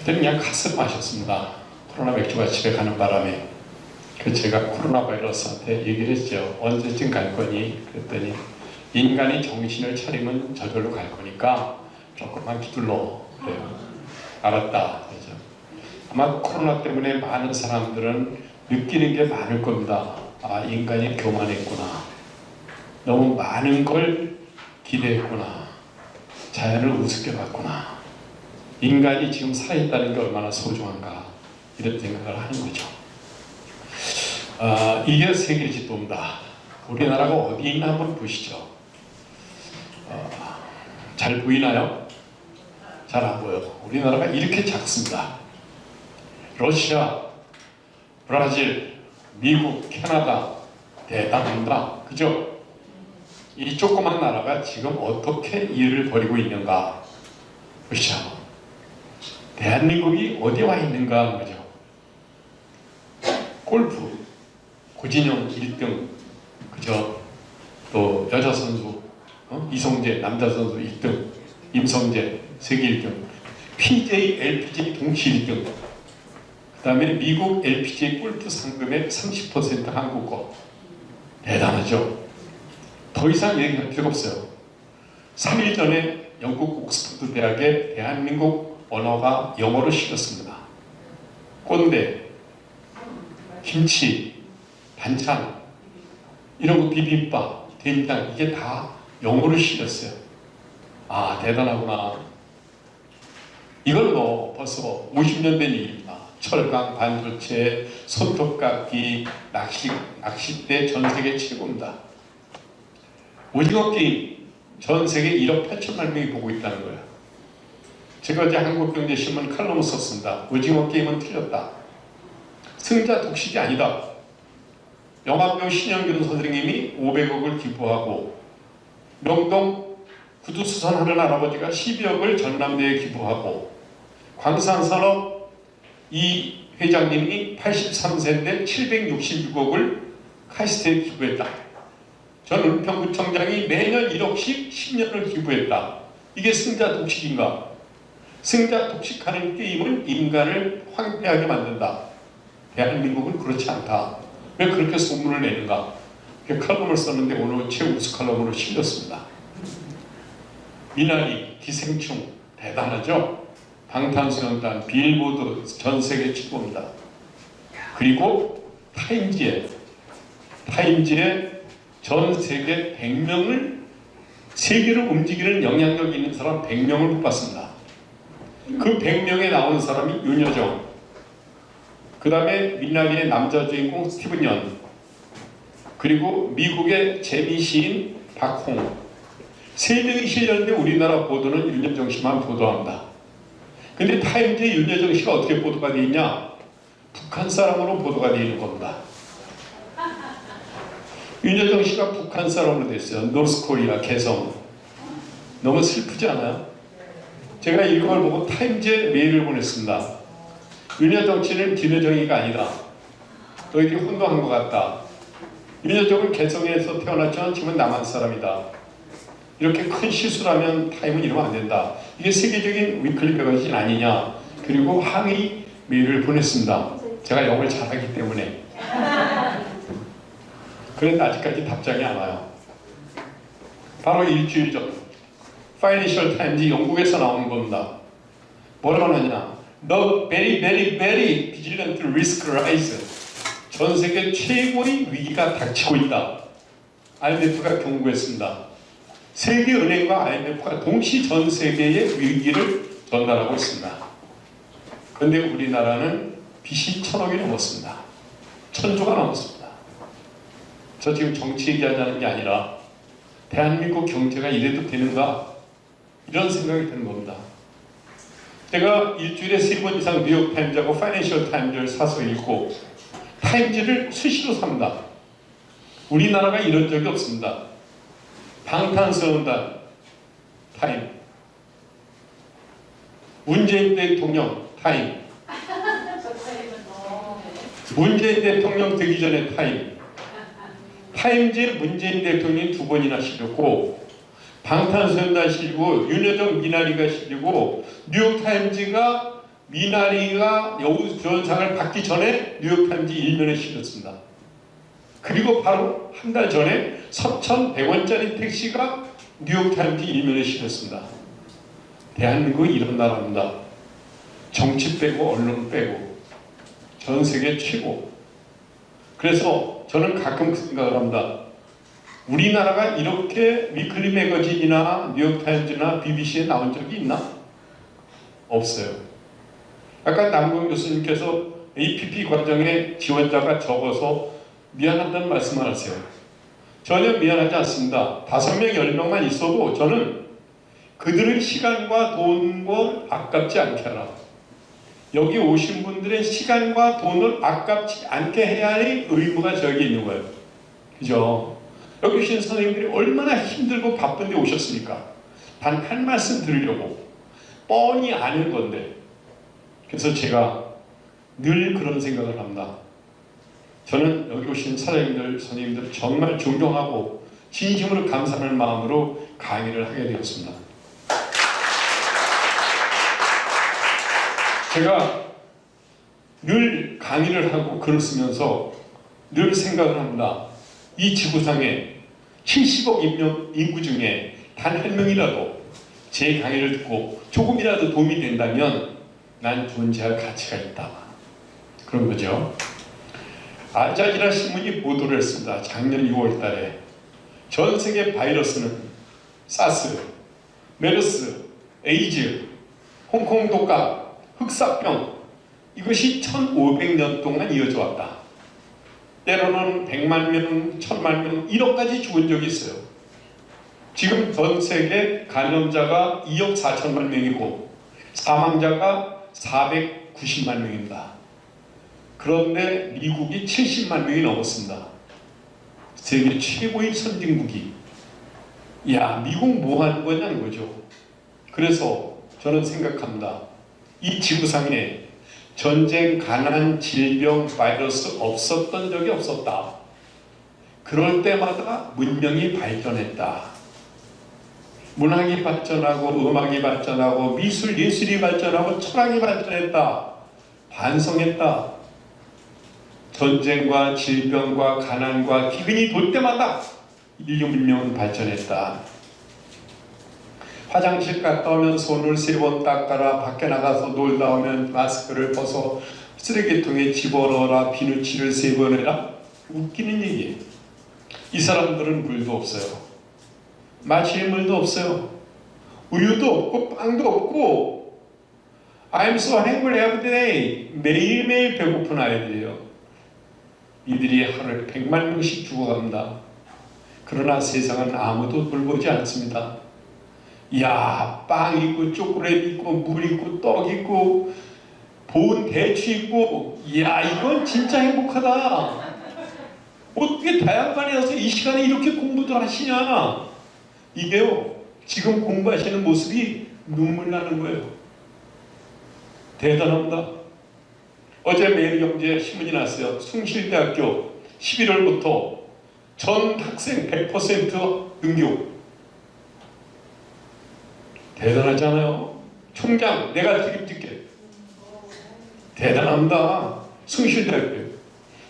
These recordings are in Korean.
그때는 그냥 가서 마셨습니다. 코로나 맥주가 집에 가는 바람에. 그래서 제가 코로나 바이러스한테 얘기를 했죠. 언제쯤 갈 거니? 그랬더니 인간이 정신을 차리면 저절로 갈 거니까 조금만 기둘러. 그래요. 알았다. 그죠? 아마 코로나 때문에 많은 사람들은 느끼는 게 많을 겁니다. 아, 인간이 교만했구나. 너무 많은 걸 기대했구나. 자연을 우습게 봤구나. 인간이 지금 살아있다는 게 얼마나 소중한가. 이런 생각을 하는 거죠. 이게 세계 지도입니다. 우리나라가 어디 있나 한번 보시죠. 잘 보이나요? 잘 안 보여. 우리나라가 이렇게 작습니다. 러시아, 브라질, 미국, 캐나다 대단합니다. 그죠? 이 조그만 나라가 지금 어떻게 일을 벌이고 있는가 보시죠. 대한민국이 어디 와 있는가 하는 거죠. 골프, 고진영 1등, 그죠? 또 여자 선수, 이성재 남자 선수 1등, 임성재 세계 1등, PJ, LPG 동시 1등. 그 다음에 미국 LPGA 골프 상금의 30% 한국 거. 대단하죠? 더 이상 얘기할 필요가 없어요. 3일 전에 영국 옥스퍼드 대학에 대한민국 언어가 영어로 실렸습니다. 꼰대, 김치, 반찬, 이런 거 비빔밥, 된장, 이게 다 영어로 실렸어요. 아, 대단하구나. 이건 뭐 벌써 50년 된 일입니다. 철강, 반도체, 손톱깎이, 낚싯대 전 세계 최고입니다. 오징어 게임 전 세계 1억 8천만 명이 보고 있다는 거예요. 제가 어제 한국경제신문 칼럼을 썼습니다. 오징어 게임은 틀렸다. 승자 독식이 아니다. 영화배우 신영균 선생님이 500억을 기부하고 명동 구두수선하는 할아버지가 12억을 전남대에 기부하고 광산산업 이 회장님이 83세인데 766억을 카이스트에 기부했다. 전 은평구청장이 매년 1억씩 10년을 기부했다. 이게 승자 독식인가? 승자 독식하는 게임은 인간을 황폐하게 만든다. 대한민국은 그렇지 않다. 왜 그렇게 소문을 내는가? 칼럼을 썼는데 오늘 최우수 칼럼으로 실렸습니다. 미나리, 기생충 대단하죠? 방탄소년단, 빌보드 전 세계 최고입니다. 그리고 타임지에 전 세계 100명을 세계를 움직이는 영향력 있는 사람 100명을 뽑았습니다. 그 100명에 나온 사람이 윤여정, 그 다음에 미나리의 남자 주인공 스티븐 연, 그리고 미국의 재미 시인 박홍. 3명이 실렸는데 우리나라 보도는 윤여정 씨만 보도합니다. 근데 타임즈에 윤여정 씨가 어떻게 보도가 되어 있냐? 북한 사람으로 보도가 되어 있는 겁니다. 윤여정 씨가 북한 사람으로 됐어요. 노스코리아 개성. 너무 슬프지 않아요? 제가 이걸 보고 타임즈에 메일을 보냈습니다. 윤여정 씨는 김여정이가 아니다. 너희들이 혼동한 것 같다. 윤여정은 개성에서 태어났지만 지금은 남한 사람이다. 이렇게 큰 실수를 하면 타임은 이러면 안 된다. 이게 세계적인 위클리 매거진 아니냐. 그리고 항의 메일을 보냈습니다. 제가 영어를 잘하기 때문에. 그런데 아직까지 답장이 안 와요. 바로 일주일 전 파이낸셜 타임즈 영국에서 나오는 겁니다. 뭐라고 하느냐. The very, very, very vigilant risk rise. 전 세계 최고의 위기가 닥치고 있다. IMF가 경고했습니다. 세계은행과 IMF가 동시 전 세계의 위기를 전달하고 있습니다. 그런데 우리나라는 빚이 1,000억이 넘었습니다. 1,000조가 넘었습니다. 저 지금 정치 얘기하자는 게 아니라 대한민국 경제가 이래도 되는가? 이런 생각이 드는 겁니다. 제가 일주일에 3번 이상 뉴욕타임즈하고 파이낸셜 타임즈를 사서 읽고 타임즈를 수시로 삽니다. 우리나라가 이런 적이 없습니다. 방탄소년단 타임, 문재인 대통령 타임, 문재인 대통령 되기 전에 타임, 타임즈에 문재인 대통령이 2번이나 실렸고 방탄소년단 실리고 윤여정 미나리가 실리고 뉴욕타임즈가 미나리가 여우주연상을 받기 전에 뉴욕타임즈 1면에 실렸습니다. 그리고 바로 한 달 전에 4,100원짜리 택시가 뉴욕타임즈 1면에 실렸습니다. 대한민국은 이런 나라입니다. 정치 빼고 언론 빼고 전 세계 최고. 그래서 저는 가끔 생각을 합니다. 우리나라가 이렇게 위클리 매거진이나 뉴욕타임즈나 BBC에 나온 적이 있나? 없어요. 아까 남궁 교수님께서 APP 과정에 지원자가 적어서 미안하다는 말씀을 하세요. 전혀 미안하지 않습니다. 5명, 10명만 있어도 저는 그들의 시간과 돈을 아깝지 않게 하라. 여기 오신 분들의 시간과 돈을 아깝지 않게 해야 할 의무가 저에게 있는 거예요. 그죠? 여기 오신 선생님들이 얼마나 힘들고 바쁜데 오셨습니까? 단 한 말씀 드리려고. 뻔히 아는 건데. 그래서 제가 늘 그런 생각을 합니다. 저는 여기 오신 사장님들, 선생님들 정말 존경하고 진심으로 감사하는 마음으로 강의를 하게 되었습니다. 제가 늘 강의를 하고 글을 쓰면서 늘 생각을 합니다. 이 지구상에 70억 인구 중에 단 한 명이라도 제 강의를 듣고 조금이라도 도움이 된다면 난 존재할 가치가 있다. 그런 거죠. 알자지라 신문이 보도를 했습니다. 작년 6월 달에 전 세계 바이러스는 사스, 메르스, 에이즈, 홍콩 독감, 흑사병 이것이 1500년 동안 이어져 왔다. 때로는 100만 명, 1000만 명, 1억까지 죽은 적이 있어요. 지금 전 세계 감염자가 2억 4천만 명이고 사망자가 490만 명입니다. 그런데 미국이 70만 명이 넘었습니다. 세계 최고의 선진국이. 야, 미국 뭐 하는 거냐는 거죠. 그래서 저는 생각합니다. 이 지구상에 전쟁, 가난, 질병, 바이러스 없었던 적이 없었다. 그럴 때마다 문명이 발전했다. 문학이 발전하고 음악이 발전하고 미술, 예술이 발전하고 철학이 발전했다. 반성했다. 전쟁과 질병과 가난과 기근이 돌 때마다 인류 문명은 발전했다. 화장실 갔다 오면 손을 3번 닦아라. 밖에 나가서 놀다 오면 마스크를 벗어 쓰레기통에 집어넣어라. 비누칠을 3번 해라. 웃기는 얘기예요. 이 사람들은 물도 없어요. 마실 물도 없어요. 우유도 없고 빵도 없고 I'm so hungry every day. 매일매일 배고픈 아이들이에요. 이들이 하루에 100만 명씩 죽어갑니다. 그러나 세상은 아무도 돌보지 않습니다. 야, 빵 있고 초콜릿 있고 물 있고 떡 있고 보온 대추 있고, 야, 이건 진짜 행복하다. 어떻게 다양관에서 이 시간에 이렇게 공부도 하시냐. 이게요, 지금 공부하시는 모습이 눈물 나는 거예요. 대단합니다. 어제 매일경제 신문이 났어요. 숭실대학교 11월부터 전 학생 100% 등교. 대단하잖아요. 총장, 내가 책임질게. 대단합니다. 숭실대학교.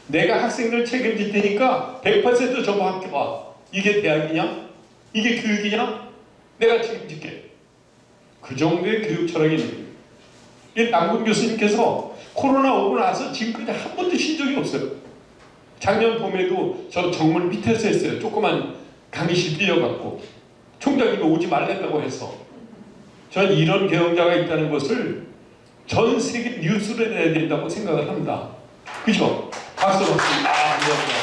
내가 학생들 책임질 테니까 100% 저거 학교 와. 이게 대학이냐? 이게 교육이냐? 내가 책임질게. 그 정도의 교육 철학이 있는 거예요. 남궁 교수님께서 코로나 오고 나서 지금까지 한 번도 쉰 적이 없어요. 작년 봄에도 저 정문 밑에서 했어요. 조그만 강의실 빌려갖고 총장님이 오지 말랬다고 해서. 전 이런 경영자가 있다는 것을 전 세계 뉴스로 내야 된다고 생각을 합니다. 그죠? 박수 박수. 아, 감사합니다.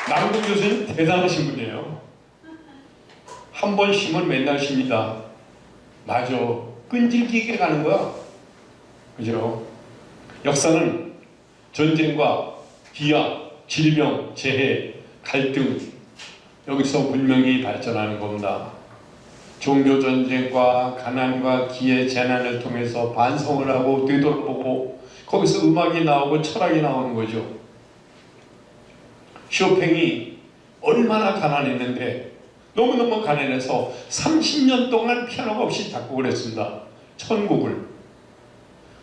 남궁 교수님 대단하신 분이에요. 한 번 쉬면 맨날 쉽니다. 맞아. 끈질기게 가는 거야. 그죠? 역사는 전쟁과 기아, 질병, 재해, 갈등, 여기서 문명이 발전하는 겁니다. 종교전쟁과 가난과 기회, 재난을 통해서 반성을 하고 되돌아보고 거기서 음악이 나오고 철학이 나오는 거죠. 쇼팽이 얼마나 가난했는데 너무너무 가난해서 30년 동안 피아노가 없이 작곡을 했습니다. 천곡을.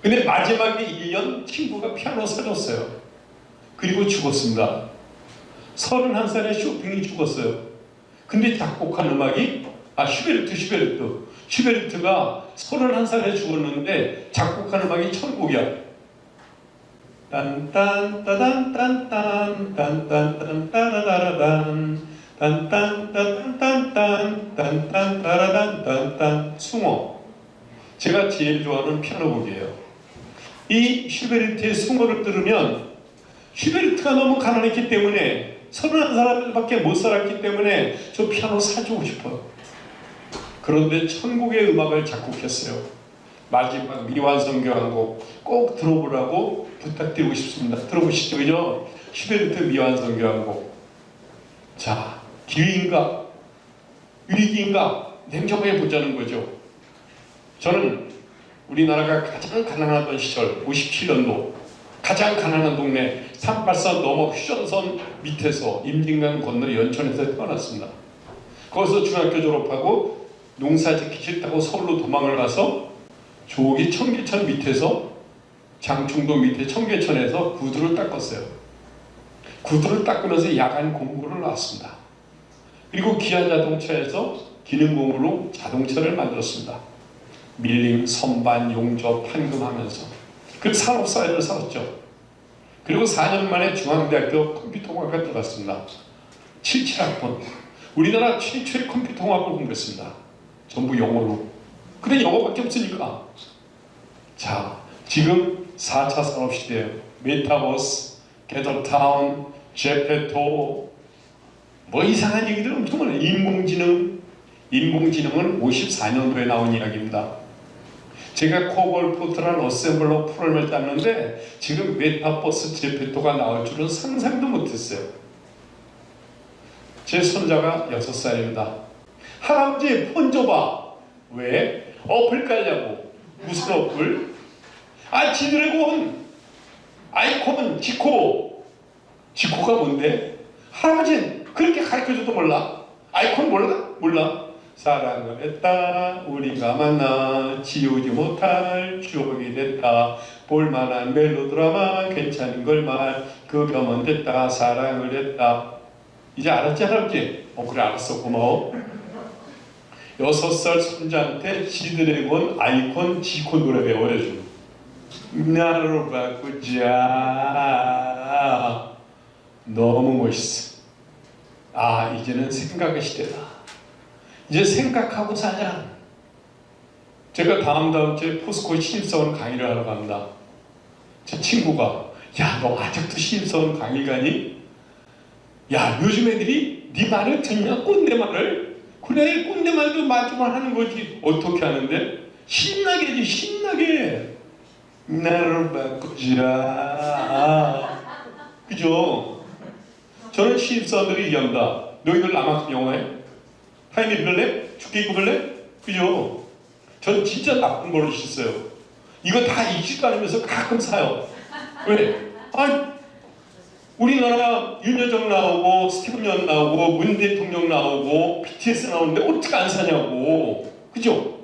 근데 마지막에 1년 친구가 피아노 사줬어요. 그리고 죽었습니다. 31살에 쇼팽이 죽었어요. 근데 작곡한 음악이 슈베르트가 31살에 죽었는데 작곡한 음악이 천곡이야. 딴딴따단딴딴 딴딴따란따라다라단 딴딴따단딴딴따라단딴딴 숭어. 제가 제일 좋아하는 피아노 곡이에요. 이 슈베르트의 숭어를 들으면 슈베르트가 너무 가난했기 때문에 31살밖에 못 살았기 때문에 저 피아노 사주고 싶어요. 그런데 천국의 음악을 작곡했어요. 마지막 미완성교향곡 꼭 들어보라고 부탁드리고 싶습니다. 들어보시죠. 그죠? 슈베르트 미완성교향곡. 자, 기회인가? 위기인가? 냉정하게 보자는 거죠. 저는 우리나라가 가장 가난하던 시절 57년도 가장 가난한 동네 383 넘어 휴전선 밑에서 임진강 건너 연천에서 태어났습니다. 거기서 중학교 졸업하고 농사 짓기 싫다고 서울로 도망을 가서 저기 청계천 밑에서 장충도 밑에 청계천에서 구두를 닦았어요. 구두를 닦으면서 야간 공부를 나왔습니다. 그리고 기아자동차에서 기능공으로 자동차를 만들었습니다. 밀림, 선반, 용접, 판금하면서 그 산업사회를 살았죠. 그리고 4년 만에 중앙대학교 컴퓨터공학과 들어갔습니다. 77학번. 우리나라 최초의 컴퓨터공학을 공부했습니다. 전부 영어로. 근데 영어밖에 없으니까. 자, 지금 4차 산업시대예요. 메타버스, 게더타운, 제페토, 뭐 이상한 얘기들 엄청 많아요. 인공지능은 54년도에 나온 이야기입니다. 제가 코볼포트라는 어셈블러 프로그램을 짰는데 지금 메타버스 제페토가 나올 줄은 상상도 못했어요. 제 손자가 6살입니다. 할아버지 폰 줘봐. 왜? 어플 깔려고. 무슨 어플? 지드래곤, 아이콘, 지코가 뭔데? 할아버지는 그렇게 가르쳐줘도 몰라. 아이콘 몰라? 몰라. 사랑을 했다 우리가 만나 지우지 못할 추억이 됐다 볼만한 멜로드라마 괜찮은 걸말 그 겸은 됐다 사랑을 했다. 이제 알았지 할아버지? 그래 알았어 고마워. 6살 손자한테 지드래곤 아이콘 지코 노래 배워야죠. 나를 바꾸자. 너무 멋있어. 이제는 생각의 시대다. 이제 생각하고 사자. 제가 다음 주에 포스코 신입사원 강의를 하러 갑니다. 제 친구가 야, 너 아직도 신입사원 강의 가니? 야, 요즘 애들이 네 말을 듣냐? 꼰대 말을? 그래, 꼰대 말도 마주만 하는 거지. 어떻게 하는데? 신나게 해지, 신나게. 나를 바꾸자. 그죠? 저는 신입사원들이 얘기합니다. 너희들 나만큼 영어해? 타임 입을래? 죽게 입을래? 그죠? 전 진짜 나쁜 버릇이 있어요. 이거 다 읽지도 않으면서 가끔 사요. 왜? 우리나라 윤여정 나오고 스티븐 연 나오고 문 대통령 나오고 BTS 나오는데 어떻게 안 사냐고. 그죠?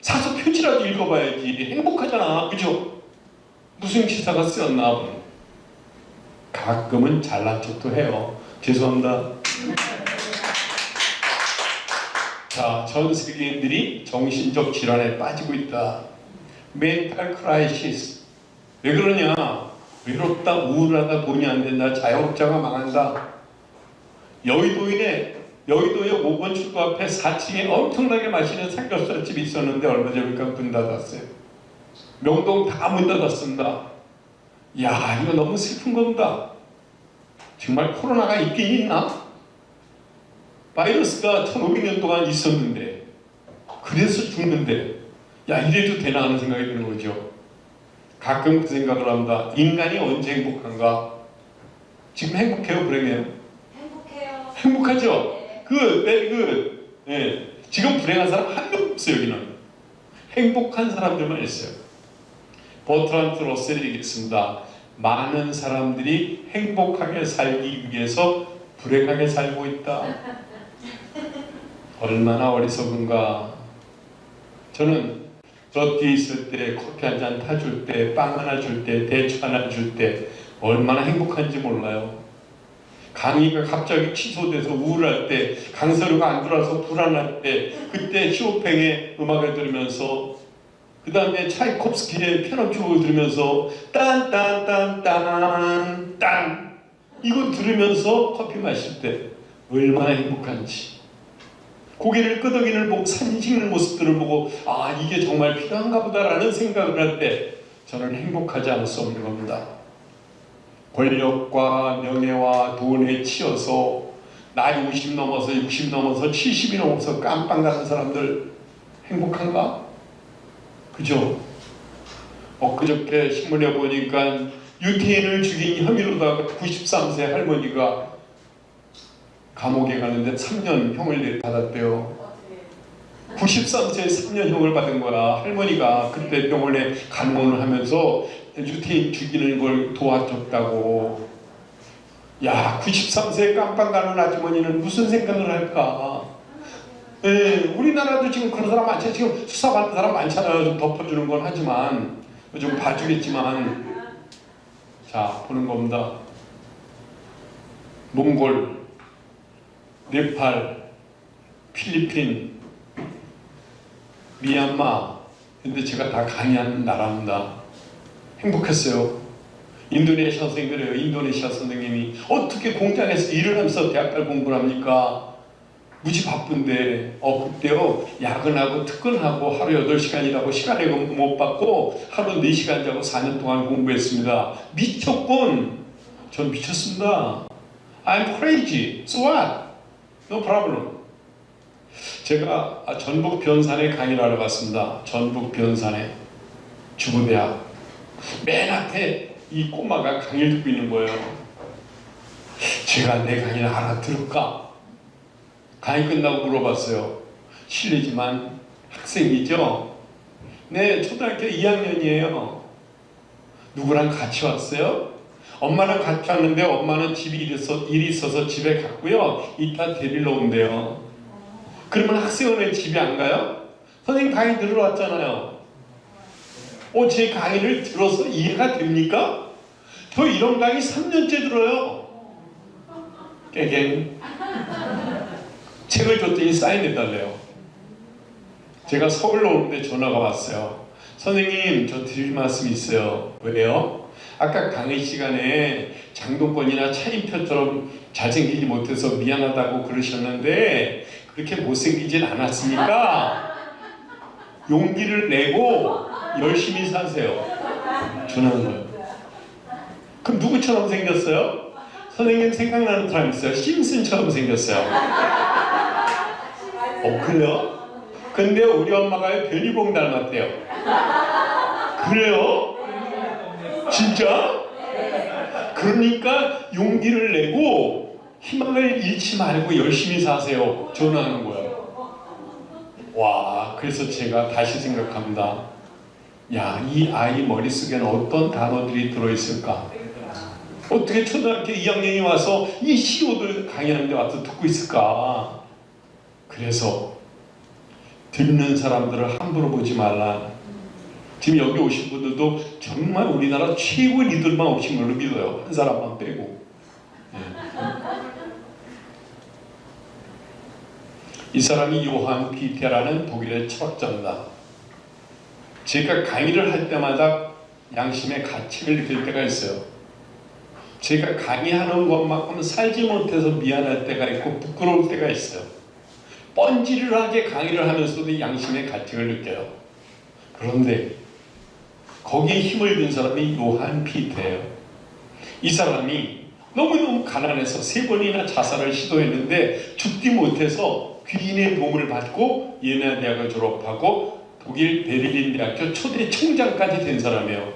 사서 표지라도 읽어봐야지. 행복하잖아. 그죠? 무슨 기사가 쓰였나. 가끔은 잘난 척도 해요. 죄송합니다. 자, 전 세계인들이 정신적 질환에 빠지고 있다. 멘탈 크라이시스. 왜 그러냐? 외롭다, 우울하다, 돈이 안 된다, 자영업자가 망한다. 여의도의 5번 출구 앞에 4층에 엄청나게 맛있는 삼겹살집이 있었는데 얼마 전에 문 닫았어요. 명동 다 문 닫았습니다. 야, 이거 너무 슬픈 겁니다. 정말 코로나가 있긴 있나? 바이러스가 1500년 동안 있었는데 그래서 죽는데 야, 이래도 되나 하는 생각이 드는 거죠. 가끔 그 생각을 합니다. 인간이 언제 행복한가? 지금 행복해요? 불행해요? 행복해요. 행복하죠? 네. 지금 불행한 사람 한 명 없어요. 여기는 행복한 사람들만 있어요. 버트란드 러셀이 얘기했습니다. 많은 사람들이 행복하게 살기 위해서 불행하게 살고 있다. 얼마나 어리석은가. 저는 롯데에 있을 때 커피 한 잔 타줄 때, 빵 하나 줄 때, 대추 하나 줄 때 얼마나 행복한지 몰라요. 강의가 갑자기 취소돼서 우울할 때, 강서류가 안 들어와서 불안할 때, 그때 쇼팽의 음악을 들으면서, 그 다음에 차이콥스키의 피아노 들으면서 딴딴딴딴 이거 들으면서 커피 마실 때 얼마나 행복한지, 고개를 끄덕이는 산 찍는 모습들을 보고 아, 이게 정말 필요한가 보다라는 생각을 할 때 저는 행복하지 않을 수 없는 겁니다. 권력과 명예와 돈에 치여서 나이 50 넘어서 60 넘어서 70이 넘어서 깜빵 가는 사람들 행복한가? 그죠? 엊그저께 신문에 보니까 유태인을 죽인 혐의로다가 93세 할머니가 감옥에 가는데 3년 형을 받았대요. 93세에 3년형을 받은 거야. 할머니가 그때 병원에 간호를 하면서 유태인 죽이는 걸 도와줬다고. 야, 93세에 깜빵 가는 아주머니는 무슨 생각을 할까? 예, 우리나라도 지금 그런 사람 많잖아요. 지금 수사받는 사람 많잖아요. 좀 덮어주는 건 하지만, 좀 봐주겠지만. 자, 보는 겁니다. 몽골, 네팔, 필리핀, 미얀마, 근데 제가 다 강의하는 나라입니다. 행복했어요. 인도네시아 선생님이래요. 인도네시아 선생님이 어떻게 공장에서 일을 하면서 대학교 공부를 합니까? 무지 바쁜데 그때요 야근하고 특근하고 하루 8시간 일하고 시간에 못 받고 하루 4시간 자고 4년 동안 공부했습니다. 미쳤군. 전 미쳤습니다. I'm crazy. So what? No problem. 제가 전북 변산에 강의를 하러 갔습니다. 전북 변산에 주부대학. 맨 앞에 이 꼬마가 강의를 듣고 있는 거예요. 제가 내 강의를 알아들을까? 강의 끝나고 물어봤어요. 실례지만 학생이죠? 네, 초등학교 2학년이에요. 누구랑 같이 왔어요? 엄마랑 같이 왔는데 엄마는 집이 일이 있어서 집에 갔고요. 이따 데리러 온대요. 그러면 학생은 왜 집에 안 가요? 선생님 강의 들으러 왔잖아요. 제 강의를 들어서 이해가 됩니까? 저 이런 강의 3년째 들어요. 깨갱. 책을 줬더니 사인해달래요. 제가 서울로 오는데 전화가 왔어요. 선생님, 저 드릴 말씀이 있어요. 왜요? 아까 강의 시간에 장동건이나 차인표처럼 잘생기지 못해서 미안하다고 그러셨는데 그렇게 못생기진 않았으니까 용기를 내고 열심히 사세요. 전하는 거예요. 그럼 누구처럼 생겼어요? 선생님 생각나는 사람 있어요. 심슨처럼 생겼어요. 그래요? 근데 우리 엄마가 변희봉 닮았대요. 그래요? 진짜? 그러니까 용기를 내고 희망을 잃지 말고 열심히 사세요. 전하는 거예요. 와, 그래서 제가 다시 생각합니다. 야, 이 아이 머릿속에는 어떤 단어들이 들어있을까? 어떻게 초등학교 2학년이 와서 이 CEO들 강의하는데 와서 듣고 있을까? 그래서 듣는 사람들을 함부로 보지 말라. 지금 여기 오신 분들도 정말 우리나라 최고 리더만 오신 걸로 믿어요. 한 사람만 빼고. 이 사람이 요한 피테라는 독일의 철학자입니다. 제가 강의를 할 때마다 양심의 가책을 느낄 때가 있어요. 제가 강의하는 것만큼 살지 못해서 미안할 때가 있고 부끄러울 때가 있어요. 뻔지르르하게 강의를 하면서도 양심의 가책을 느껴요. 그런데 거기에 힘을 든 사람이 요한 피테예요. 이 사람이 너무너무 가난해서 3번이나 자살을 시도했는데 죽지 못해서 귀인의 도움을 받고 예나 대학을 졸업하고 독일 베를린 대학교 초대 총장까지 된 사람이에요.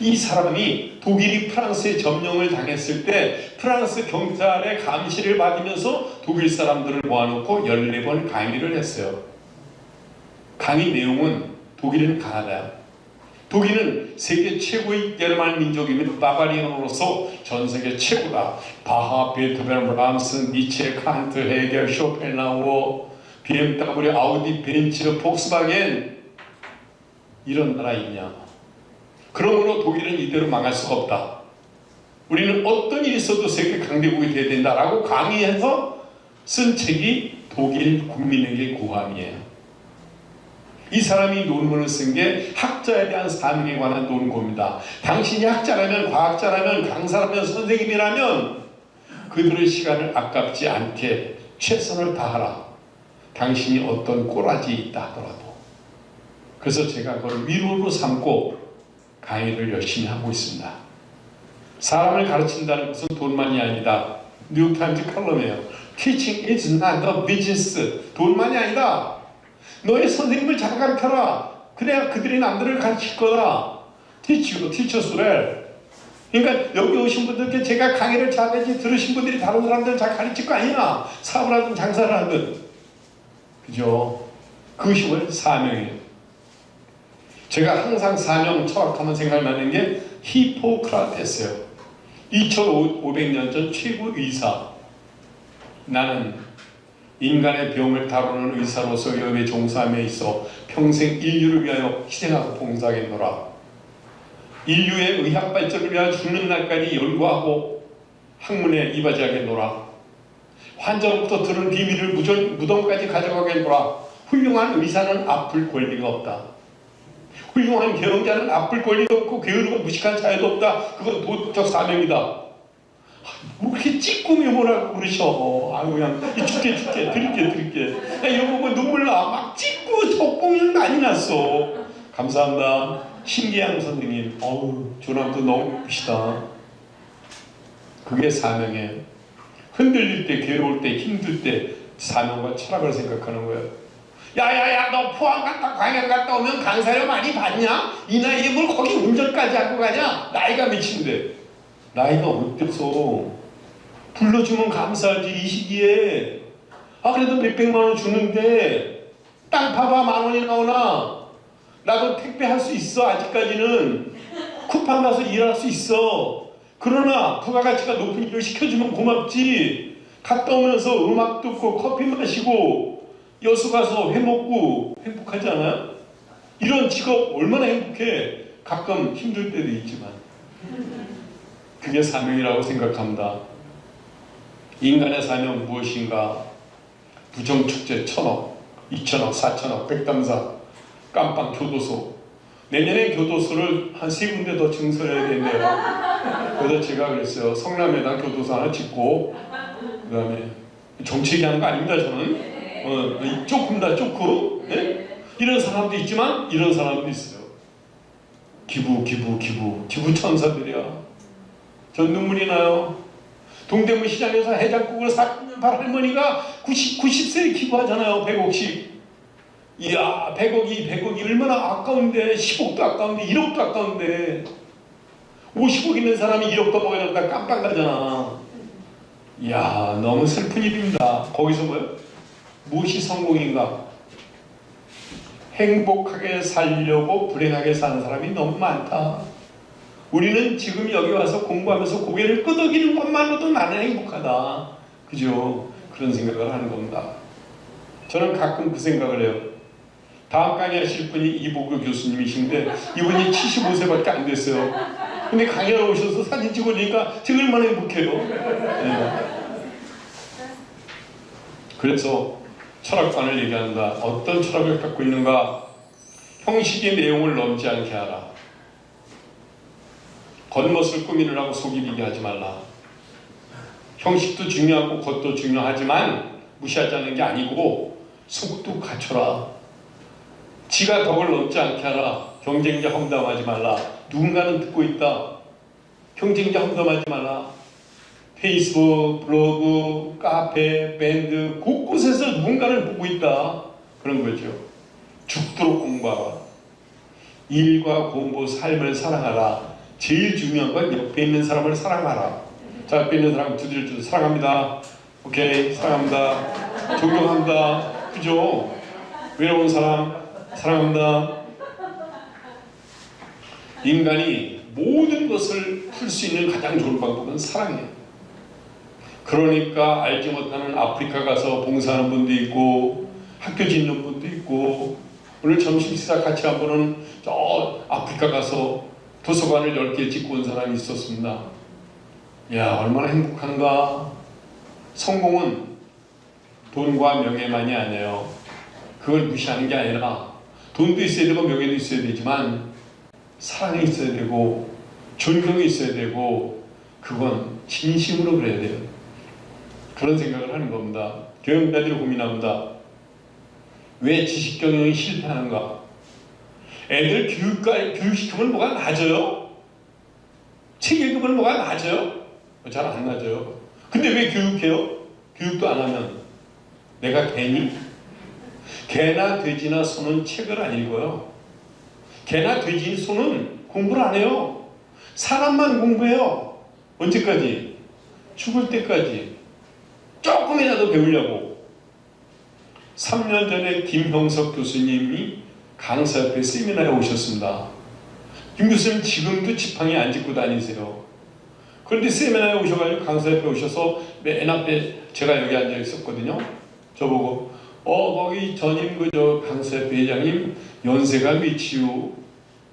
이 사람이 독일이 프랑스에 점령을 당했을 때 프랑스 경찰의 감시를 받으면서 독일 사람들을 모아놓고 14번 강의를 했어요. 강의 내용은 독일은 강하다. 독일은 세계 최고의 게르만 민족이며 바바리언으로서 전 세계 최고다. 바하, 베토벤, 브람스, 니체, 칸트, 헤겔, 쇼펜하우어, BMW, 아우디, 벤츠, 폭스바겐 이런 나라 있냐? 그러므로 독일은 이대로 망할 수가 없다. 우리는 어떤 일이 있어도 세계 강대국이 돼야 된다라고 강의해서 쓴 책이 독일 국민에게 구함이에요. 이 사람이 논문을 쓴 게 학자에 대한 사명에 관한 논고입니다. 당신이 학자라면, 과학자라면, 강사라면, 선생님이라면 그들의 시간을 아깝지 않게 최선을 다하라. 당신이 어떤 꼬라지에 있다 하더라도. 그래서 제가 그걸 위로로 삼고 강의를 열심히 하고 있습니다. 사람을 가르친다는 것은 돈만이 아니다. 뉴욕타임즈 칼럼이에요. Teaching is not a business. 돈만이 아니다. 너의 선생님을 잘 가르쳐라. 그래야 그들이 남들을 가르칠 거다. Teach us well. 그러니까 여기 오신 분들께 제가 강의를 잘하지 들으신 분들이 다른 사람들을 잘 가르칠 거 아니야. 사업을 하든 장사를 하든. 그죠? 그것이 왜 사명이에요. 제가 항상 사명 철학하면 생각나는 게 히포크라테스예요. 2500년 전 최고 의사. 나는 인간의 병을 다루는 의사로서 여기에 종사함에 있어 평생 인류를 위하여 희생하고 봉사하겠노라. 인류의 의학 발전을 위하여 죽는 날까지 연구하고 학문에 이바지하겠노라. 환자로부터 들은 비밀을 무덤까지 가져가겠노라. 훌륭한 의사는 아플 권리가 없다. 훌륭한 개혁자는 아플 권리도 없고 게으르고 무식한 자유도 없다. 그건 도덕적 사명이다. 뭐 그렇게 찍고 메모라고 그러셔. 아유 그냥 줄게 드릴게. 나 이거 보고 눈물 나. 막 찍고 적공이 많이 났어. 감사합니다. 신기한 선생님. 어우 조남도 너무 예쁘시다. 그게 사명이에요. 흔들릴 때, 괴로울 때, 힘들 때 사명과 철학을 생각하는 거예요. 야야야 너 포항 갔다 광양 갔다 오면 강사료 많이 받냐? 이 나이에 뭘 거기 운전까지 하고 가냐? 나이가 몇인데? 나이가 어때서? 불러주면 감사하지 이 시기에. 아 그래도 몇백만 원 주는데 땅 파봐 10,000원이 나오나? 나도 택배 할 수 있어. 아직까지는 쿠팡 가서 일할 수 있어. 그러나 부가가치가 높은 일을 시켜주면 고맙지. 갔다 오면서 음악 듣고 커피 마시고 여수 가서 회 먹고 행복하지 않아요? 이런 직업 얼마나 행복해. 가끔 힘들 때도 있지만 그게 사명이라고 생각합니다. 인간의 사명 무엇인가? 부정축제 1,000억, 2,000억, 4,000억, 백담사, 깜빵 교도소. 내년에 교도소를 한 3군데 더 증설해야겠네요. 그래서 제가 그랬어요. 성남에다 교도소 하나 짓고 그 다음에 정치 얘기하는 거 아닙니다 저는. 조금 다 좋고 네? 이런 사람도 있지만 이런 사람도 있어요. 기부 천사들이야. 전 눈물이 나요. 동대문 시장에서 해장국을 사는 할머니가 90세에 기부하잖아요. 100억씩. 이야 100억이 얼마나 아까운데. 10억도 아까운데 1억도 아까운데 50억 있는 사람이 1억도 먹어야 된다 깜빡 나잖아. 이야 너무 슬픈 일입니다. 거기서 뭐요? 무엇이 성공인가? 행복하게 살려고 불행하게 사는 사람이 너무 많다. 우리는 지금 여기 와서 공부하면서 고개를 끄덕이는 것만으로도 나는 행복하다. 그죠? 그런 생각을 하는 겁니다. 저는 가끔 그 생각을 해요. 다음 강의하실 분이 이보규 교수님이신데 이분이 75세밖에 안 됐어요. 근데 강의하러 오셔서 사진 찍으니까 제가 얼마나 행복해요. 네. 그래서 철학관을 얘기한다. 어떤 철학을 갖고 있는가? 형식의 내용을 넘지 않게 하라. 겉멋을 꾸미느라고 속이 비게 하지 말라. 형식도 중요하고 겉도 중요하지만 무시하자는 게 아니고 속도 갖춰라. 지가 덕을 넘지 않게 하라. 경쟁자 험담하지 말라. 누군가는 듣고 있다. 경쟁자 험담하지 말라. 페이스북, 블로그, 카페, 밴드 곳곳에서 누군가를 보고 있다. 그런 거죠. 죽도록 공부하라. 일과 공부, 삶을 사랑하라. 제일 중요한 건 옆에 있는 사람을 사랑하라. 자, 옆에 있는 사람 두드려 사랑합니다. 오케이, 사랑합니다. 존경합니다. 그죠? 외로운 사람 사랑합니다. 인간이 모든 것을 풀 수 있는 가장 좋은 방법은 사랑이에요. 그러니까 알지 못하는 아프리카 가서 봉사하는 분도 있고 학교 짓는 분도 있고 오늘 점심 식사 같이 한 분은 저 아프리카 가서 도서관을 10개 짓고 온 사람이 있었습니다. 야, 얼마나 행복한가. 성공은 돈과 명예만이 아니에요. 그걸 무시하는 게 아니라 돈도 있어야 되고 명예도 있어야 되지만 사랑이 있어야 되고 존경이 있어야 되고 그건 진심으로 그래야 돼요. 그런 생각을 하는 겁니다. 교육자들이 고민합니다. 왜 지식경영이 실패하는가? 애들 교육시키면 뭐가 낮아요? 책 읽으면 뭐가 낮아요? 잘 안 낮아요. 근데 왜 교육해요? 교육도 안 하면 내가 개니? 개나 돼지나 소는 책을 안 읽어요. 개나 돼지, 소는 공부를 안 해요. 사람만 공부해요. 언제까지? 죽을 때까지. 조금이라도 배우려고. 3년 전에 김형석 교수님이 강사 옆에 세미나에 오셨습니다. 김 교수님 지금도 지팡이 안 짚고 다니세요. 그런데 세미나에 오셔가지고 강사 옆에 오셔서 맨 앞에 제가 여기 앉아 있었거든요. 저보고 거기 전임 저 강사 옆에 회장님 연세가 몇이요?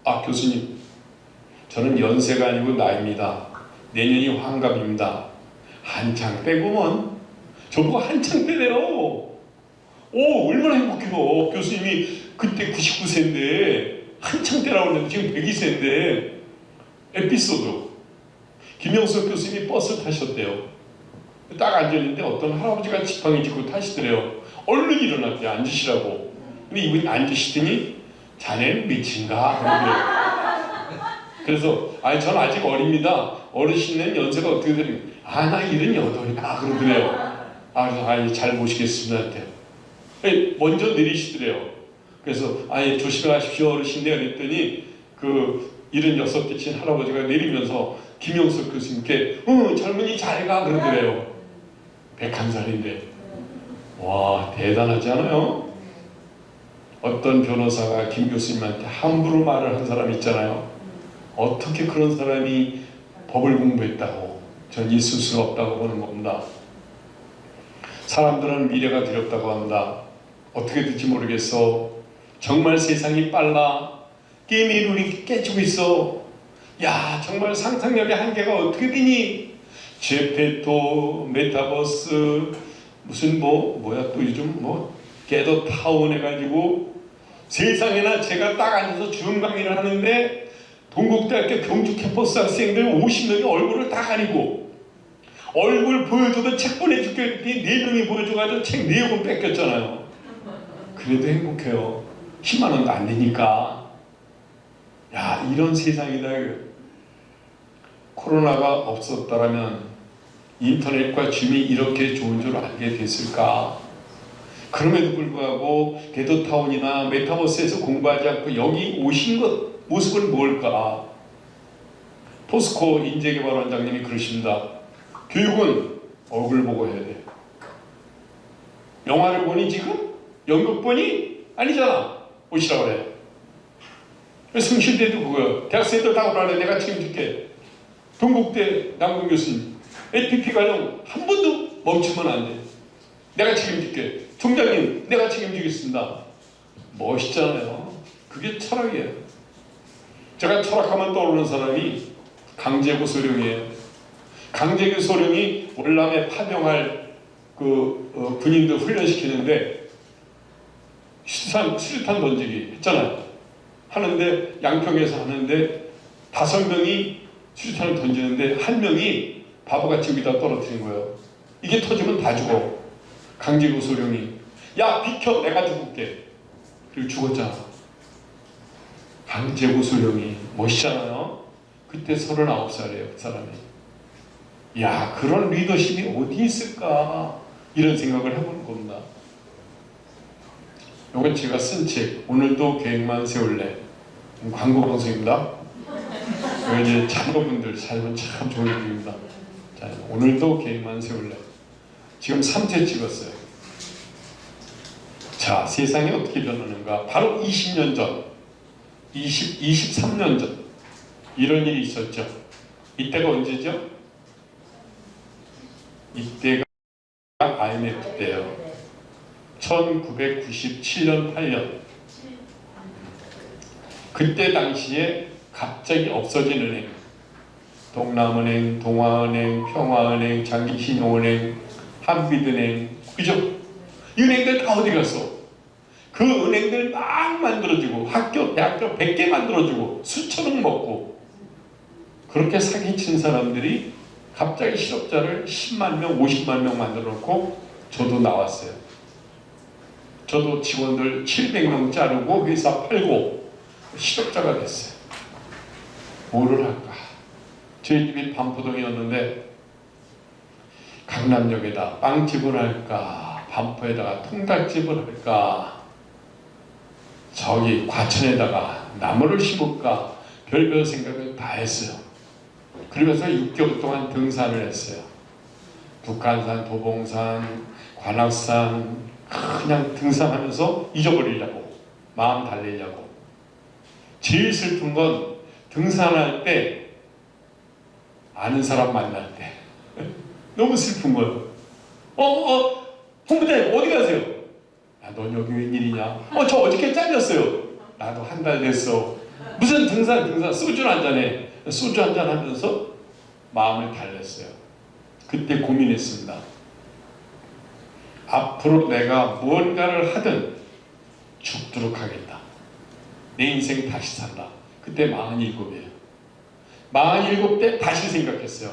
아, 교수님 저는 연세가 아니고 나이입니다. 내년이 환갑입니다. 한창 빼고만. 저보고 한창 빼래요. 오, 얼마나 행복해요. 교수님이 그때 99세인데 한창 때라고 했는데 지금 102세인데. 에피소드. 김영석 교수님이 버스 타셨대요. 딱 앉았는데 어떤 할아버지가 지팡이 짚고 타시더래요. 얼른 일어났대요. 앉으시라고. 근데 이분이 앉으시더니 자네는 몇인가? 그래서 전 아직 어립니다. 어르신은 연세가 어떻게 되는? 나 78이다 그러더래요. 그래서 잘 모시겠습니다. 먼저 내리시더래요. 그래서 조심히 가십시오 어르신네 그랬더니 그 76대신 할아버지가 내리면서 김영석 교수님께 젊은이 잘 가 그러더래요. 101살인데. 와, 대단하지 않아요? 어떤 변호사가 김 교수님한테 함부로 말을 한 사람 있잖아요. 어떻게 그런 사람이 법을 공부했다고? 전 있을 수가 없다고 보는 겁니다. 사람들은 미래가 두렵다고 한다. 어떻게 될지 모르겠어. 정말 세상이 빨라. 게임의 룰이 깨지고 있어. 야, 정말 상상력의 한계가 어떻게 되니? 제페토, 메타버스, 무슨 뭐야 또 요즘 게더 타운 해가지고 세상에나 제가 딱 앉아서 주음 강의를 하는데 동국대학교 경주 캠퍼스 학생들 50명이 얼굴을 다 가리고 얼굴 보여줘도 책 보내줄게 했더니 4명이 보여줘가지고 책 4권 뺏겼잖아요. 그래도 행복해요. 10만 원도 안 되니까. 야, 이런 세상이다. 코로나가 없었더라면 인터넷과 줌이 이렇게 좋은 줄 알게 됐을까? 그럼에도 불구하고 게더타운이나 메타버스에서 공부하지 않고 여기 오신 것 모습은 뭘까? 포스코 인재개발원장님이 그러십니다. 교육은 얼굴 보고 해야 돼. 영화를 보니 지금? 연극 보니? 아니잖아. 오시라고 그래. 성실대도 그거야. 대학생들 다 오라래. 내가 책임질게. 동국대 남궁 교수님. APP 과정 한 번도 멈추면 안 돼. 내가 책임질게. 총장님, 내가 책임지겠습니다. 멋있잖아요. 그게 철학이에요. 제가 철학하면 떠오르는 사람이 강제구 소령이에요. 강제구 소령이 월남에 파병할 군인들 훈련시키는데 수류탄 던지기 했잖아요. 하는데 양평에서 하는데 5명이 수류탄을 던지는데 1명이 바보같이 여기다 떨어뜨린 거예요. 이게 터지면 다 죽어. 강제구 소령이 야 비켜 내가 죽을게. 그리고 죽었잖아. 강제구 소령이 멋있잖아요. 그때 39살이에요. 그 사람이. 야, 그런 리더십이 어디 있을까? 이런 생각을 해보는 겁니다. 이건 제가 쓴 책, 오늘도 계획만 세울래. 광고 방송입니다. 이제 자녀분들 살면 참 좋은 일입니다. 자, 오늘도 계획만 세울래. 지금 3회 찍었어요. 자, 세상이 어떻게 변하는가? 바로 20년 전, 23년 전 이런 일이 있었죠. 이때가 언제죠? 이때가 IMF 때예요. 1997년 8년 그때 당시에 갑자기 없어진 은행, 동남은행, 동아은행, 평화은행, 장기신용은행, 한빛은행, 그죠? 이 은행들 다 어디 갔어? 그 은행들 막 만들어주고 학교, 대학교 100개 만들어주고 수천억 먹고 그렇게 사기친 사람들이 갑자기 실업자를 10만 명, 50만 명 만들어 놓고 저도 나왔어요. 저도 직원들 700명 자르고 회사 팔고 실업자가 됐어요. 뭐를 할까? 저희 집이 반포동이었는데 강남역에다 빵집을 할까? 반포에다가 통닭집을 할까? 저기 과천에다가 나무를 심을까? 별별 생각을 다 했어요. 그러면서 6개월 동안 등산을 했어요. 북한산, 도봉산, 관악산 그냥 등산하면서 잊어버리려고, 마음 달래려고. 제일 슬픈 건 등산할 때 아는 사람 만날 때 너무 슬픈 거예요. 홍부장님 어디 가세요? 야, 넌 여기 웬일이냐? 저 어저께 잘렸어요. 나도 한 달 됐어. 무슨 등산 소주 한잔해. 소주 한잔 하면서 마음을 달랬어요. 그때 고민했습니다. 앞으로 내가 무언가를 하든 죽도록 하겠다. 내 인생 다시 산다. 그때 47이에요. 47때 다시 생각했어요.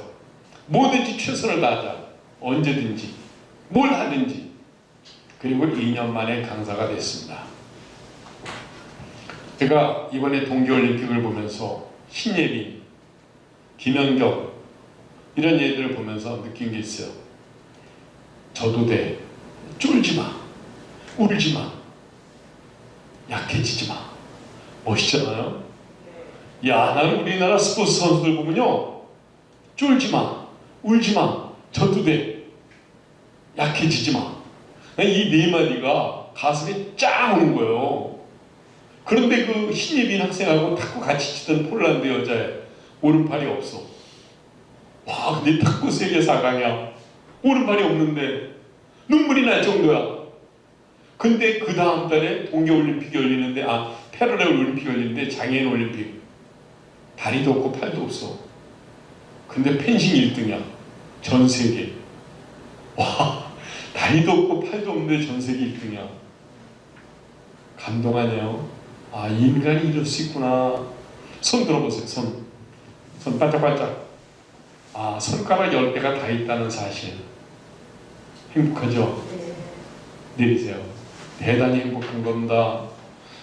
뭐든지 최선을 다하자. 언제든지 뭘 하든지. 그리고 2년 만에 강사가 됐습니다. 제가 이번에 동계올림픽을 보면서 신예빈, 김연경 이런 애들을 보면서 느낀 게 있어요. 저도 돼. 쫄지 마. 울지 마. 약해지지 마. 멋있잖아요? 야, 나는 우리나라 스포츠 선수들 보면요. 쫄지 마. 울지 마. 저도 돼. 약해지지 마. 이 네 마디가 가슴에 쫙 오는 거예요. 그런데 그 신예빈 학생하고 탁구 같이 치던 폴란드 여자애 오른팔이 없어. 와, 근데 탁구 세계 4강이야. 오른팔이 없는데 눈물이 날 정도야. 근데 그 다음 달에 동계올림픽이 열리는데, 패럴림픽이 열리는데 장애인 올림픽. 다리도 없고 팔도 없어. 근데 펜싱 1등이야. 전 세계. 와, 다리도 없고 팔도 없는데 전 세계 1등이야. 감동하네요. 인간이 이럴 수 있구나. 손 들어보세요. 손 반짝반짝. 손가락 10개가 다 있다는 사실. 행복하죠? 내리세요. 대단히 행복한 겁니다.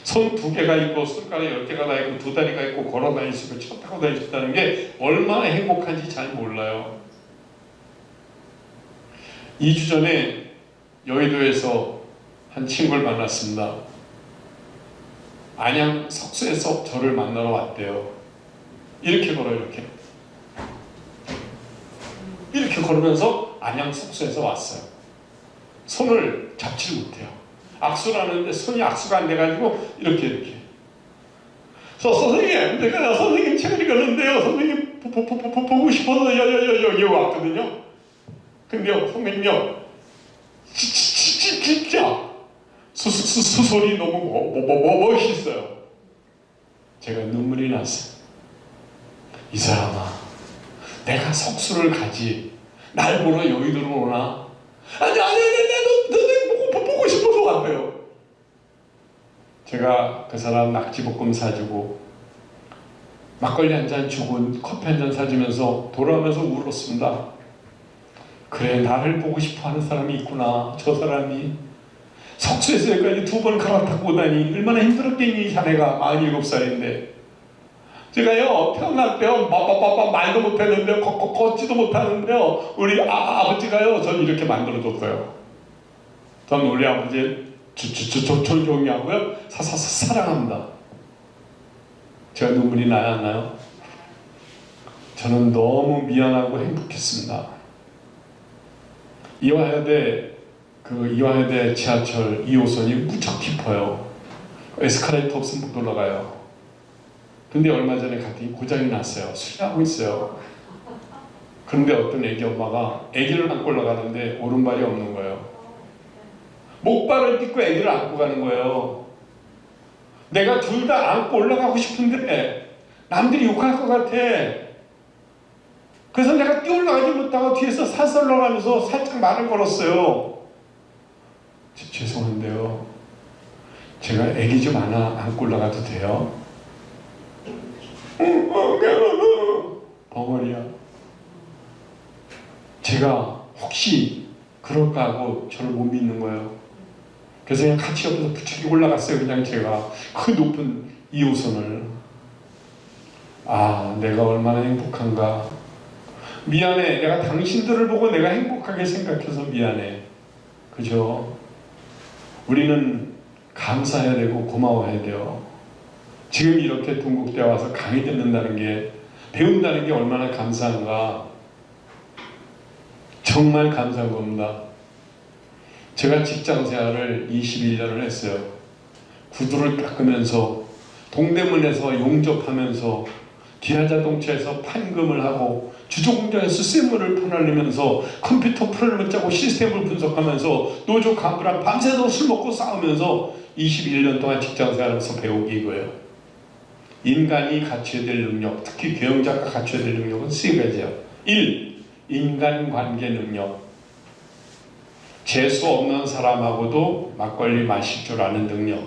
손 2개가 있고 손가락 10개가 다 있고 2다리가 있고 걸어 다닐 수 있고 차 타고 다닐 수 있다는 게 얼마나 행복한지 잘 몰라요. 2주 전에 여의도에서 한 친구를 만났습니다. 안양 석수에서 저를 만나러 왔대요. 이렇게 걸어요. 이렇게 걸으면서 안양 석수에서 왔어요. 손을 잡지 못해요. 악수를 하는데 손이 악수가 안 돼가지고 이렇게. 선생님, 내가 선생님 책을 읽었는데요. 선생님 보고 싶어서 여기 왔거든요. 근데요, 선생님요, 진짜 수솔이 너무 멋있어요. 제가 눈물이 났어요. 이 사람아, 내가 석수를 가지 날 보러 여의도로 오나? 아니, 너 보고 싶어서 왔어요. 제가 그 사람 낙지볶음 사주고 막걸리 한 잔 주고 커피 한 잔 사주면서 돌아오면서 울었습니다. 그래, 나를 보고 싶어하는 사람이 있구나. 저 사람이 석수에서 여기까지 2번 갈아타고 오다니 얼마나 힘들었겠니. 자네가 47살인데. 제가요, 태어날 때요, 말도 못했는데요, 걷지도 못하는데요, 우리 아버지가요, 전 이렇게 만들어줬어요. 전 우리 아버지 존경하고요, 사랑합니다. 제가 눈물이 나야 안 나요? 저는 너무 미안하고 행복했습니다. 이화여대 지하철 2호선이 무척 깊어요. 에스카레이터 없으면 못 올라가요. 근데 얼마 전에 갔더니 고장이 났어요. 수리하고 있어요. 그런데 어떤 애기 엄마가 애기를 안고 올라가는데 오른발이 없는 거예요. 목발을 딛고 애기를 안고 가는 거예요. 내가 둘 다 안고 올라가고 싶은데 남들이 욕할 것 같아. 그래서 내가 뛰어올라가지 못하고 뒤에서 살살 올라가면서 살짝 말을 걸었어요. 죄송한데요, 제가 애기 좀 하나 안고 올라가도 돼요? 벙어리야. 제가 혹시 그럴까 하고 저를 못 믿는 거예요. 그래서 그냥 같이 옆에서 부추기고 올라갔어요. 그냥 제가 그 높은 2호선을. 아, 내가 얼마나 행복한가. 미안해. 내가 당신들을 보고 내가 행복하게 생각해서 미안해. 그죠? 우리는 감사해야 되고 고마워해야 돼요. 지금 이렇게 동국대 와서 강의 듣는다는 게, 배운다는 게 얼마나 감사한가. 정말 감사한 겁니다. 제가 직장 생활을 21년을 했어요. 구두를 닦으면서, 동대문에서 용접하면서, 기아자동차에서 판금을 하고, 주조공장에서 쇠물을 퍼날리면서, 컴퓨터 프로그램을 짜고 시스템을 분석하면서, 노조 간부랑 밤새도록 술 먹고 싸우면서 21년 동안 직장 생활하면서 배운 게 이거예요. 인간이 갖춰야 될 능력, 특히 경영자가 갖춰야 될 능력은 세 가지야. 1. 인간관계 능력. 재수 없는 사람하고도 막걸리 마실 줄 아는 능력.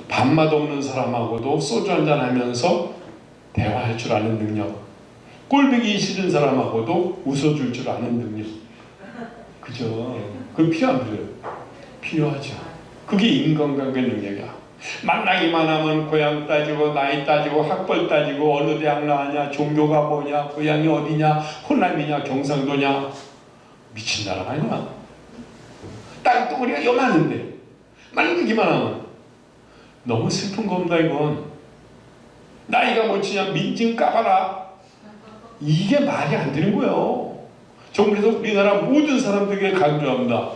밥맛 없는 사람하고도 소주 한잔 하면서 대화할 줄 아는 능력. 꼴보기 싫은 사람하고도 웃어줄 줄 아는 능력. 그죠? 그거 필요한 거예요. 필요하죠. 그게 인간관계 능력이야. 만나기만 하면 고향 따지고 나이 따지고 학벌 따지고 어느 대학 나왔냐, 종교가 뭐냐, 고향이 어디냐, 호남이냐, 경상도냐. 미친 나라 아니야. 땅덩어리가 요만한데 만나기만 하면. 너무 슬픈 겁니다. 이건 나이가 뭐지냐, 민증 까봐라. 이게 말이 안 되는 거예요. 정부에서 우리나라 모든 사람들에게 강조합니다.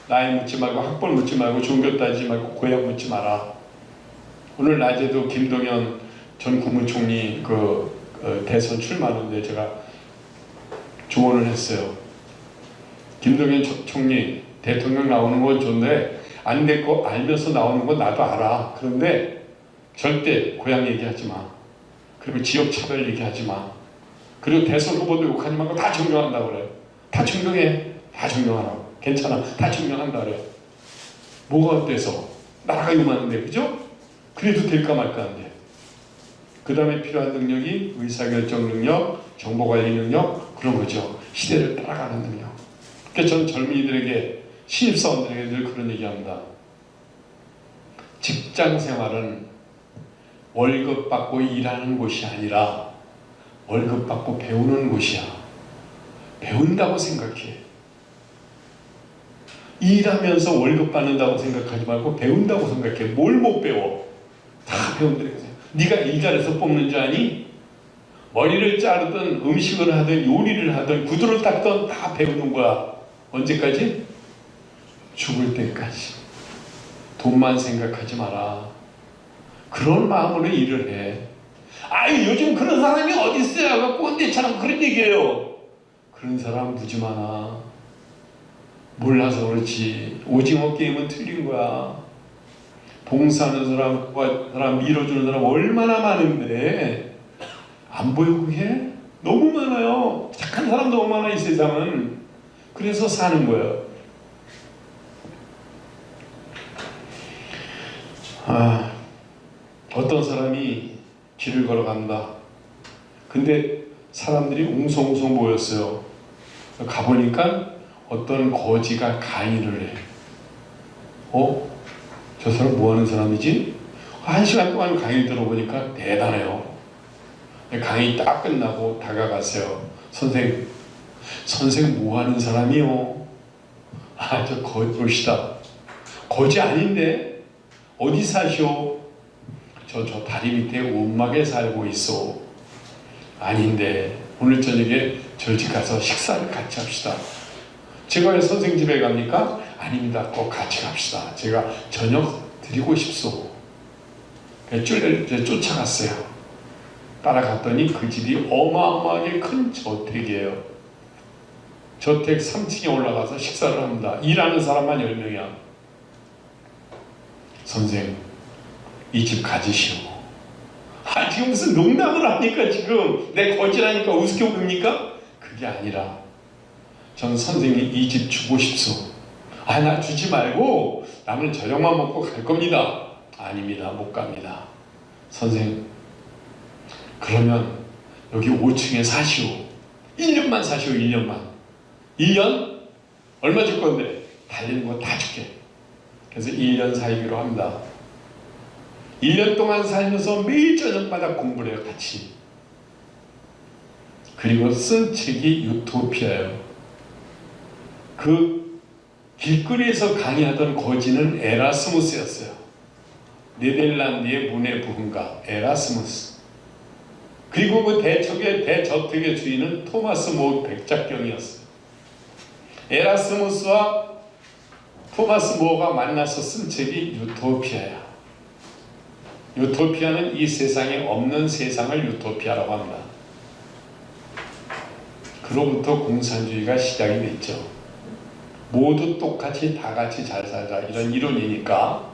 나이 묻지 말고, 학벌 묻지 말고, 종교 따지지 말고, 고향 묻지 마라. 오늘 낮에도 김동연 전 국무총리 대선 출마하는데 제가 조언을 했어요. 김동연 총리 대통령 나오는 건 좋은데 안 될 거 알면서 나오는 건 나도 알아. 그런데 절대 고향 얘기하지 마. 그리고 지역 차별 얘기하지 마. 그리고 대선 후보도 욕하지 말고 다 존경한다고 그래. 다 존경해. 다 존경하라고. 괜찮아. 다 존경한다 그래. 뭐가 어때서? 나라가 요만한데, 그죠? 그래도 될까 말까한데. 그 다음에 필요한 능력이 의사결정 능력, 정보관리 능력, 그런 거죠. 시대를 따라가는 능력. 그러니까 저는 젊은이들에게, 신입사원들에게 늘 그런 얘기합니다. 직장 생활은 월급 받고 일하는 곳이 아니라 월급 받고 배우는 곳이야. 배운다고 생각해. 일하면서 월급 받는다고 생각하지 말고 배운다고 생각해. 뭘 못 배워? 다 배운다고 생각해. 네가 일자리에서 뽑는 줄 아니? 머리를 자르든 음식을 하든 요리를 하든 구두를 닦든 다 배우는 거야. 언제까지? 죽을 때까지. 돈만 생각하지 마라. 그런 마음으로 일을 해. 아유, 요즘 그런 사람이 어디 있어요? 꼰대처럼 그런 얘기해요. 그런 사람 무지 많아. 몰라서 그렇지. 오징어 게임은 틀린 거야. 봉사하는 사람, 밀어주는 사람 얼마나 많은데 안 보여 그게? 너무 많아요. 착한 사람 너무 많아 이 세상은. 그래서 사는 거예요. 어떤 사람이 길을 걸어간다. 근데 사람들이 웅성웅성 모였어요. 가보니까 어떤 거지가 강의를 해. 저 사람 뭐 하는 사람이지? 1시간 동안 강의 들어보니까 대단해요. 강의 딱 끝나고 다가갔어요. 선생 뭐 하는 사람이요? 저 거지다. 거지 아닌데? 어디 사시오? 저 다리 밑에 움막에 살고 있어. 아닌데 오늘 저녁에 저 집 가서 식사를 같이 합시다. 제가 왜 선생 집에 갑니까? 아닙니다. 꼭 같이 갑시다. 제가 저녁 드리고 싶소. 쫓아갔어요. 따라갔더니 그 집이 어마어마하게 큰 저택이에요. 저택 3층에 올라가서 식사를 합니다. 일하는 사람만 10명이야. 선생, 이 집 가지시오. 아, 지금 무슨 농담을 합니까? 지금 내 거지라니까 우습게 보입니까? 그게 아니라 전 선생님 이 집 주고 싶소. 아, 나 주지 말고 나는 저녁만 먹고 갈 겁니다. 아닙니다. 못 갑니다. 선생님, 그러면 여기 5층에 사시오. 1년만 사시오. 1년만. 1년? 얼마 줄 건데? 달리는 거 다 줄게. 그래서 1년 살기로 합니다. 1년 동안 살면서 매일 저녁마다 공부를 해요. 같이. 그리고 쓴 책이 유토피아예요. 그 길거리에서 강의하던 거지는 에라스무스였어요. 네덜란드의 문해 부흥가 에라스무스. 그리고 그 대저택의 주인은 토마스 모 백작경이었어요. 에라스무스와 토마스 모가 만나서 쓴 책이 유토피아야. 유토피아는 이 세상에 없는 세상을 유토피아라고 합니다. 그로부터 공산주의가 시작이 됐죠. 모두 똑같이 다 같이 잘 살자 이런 이론이니까.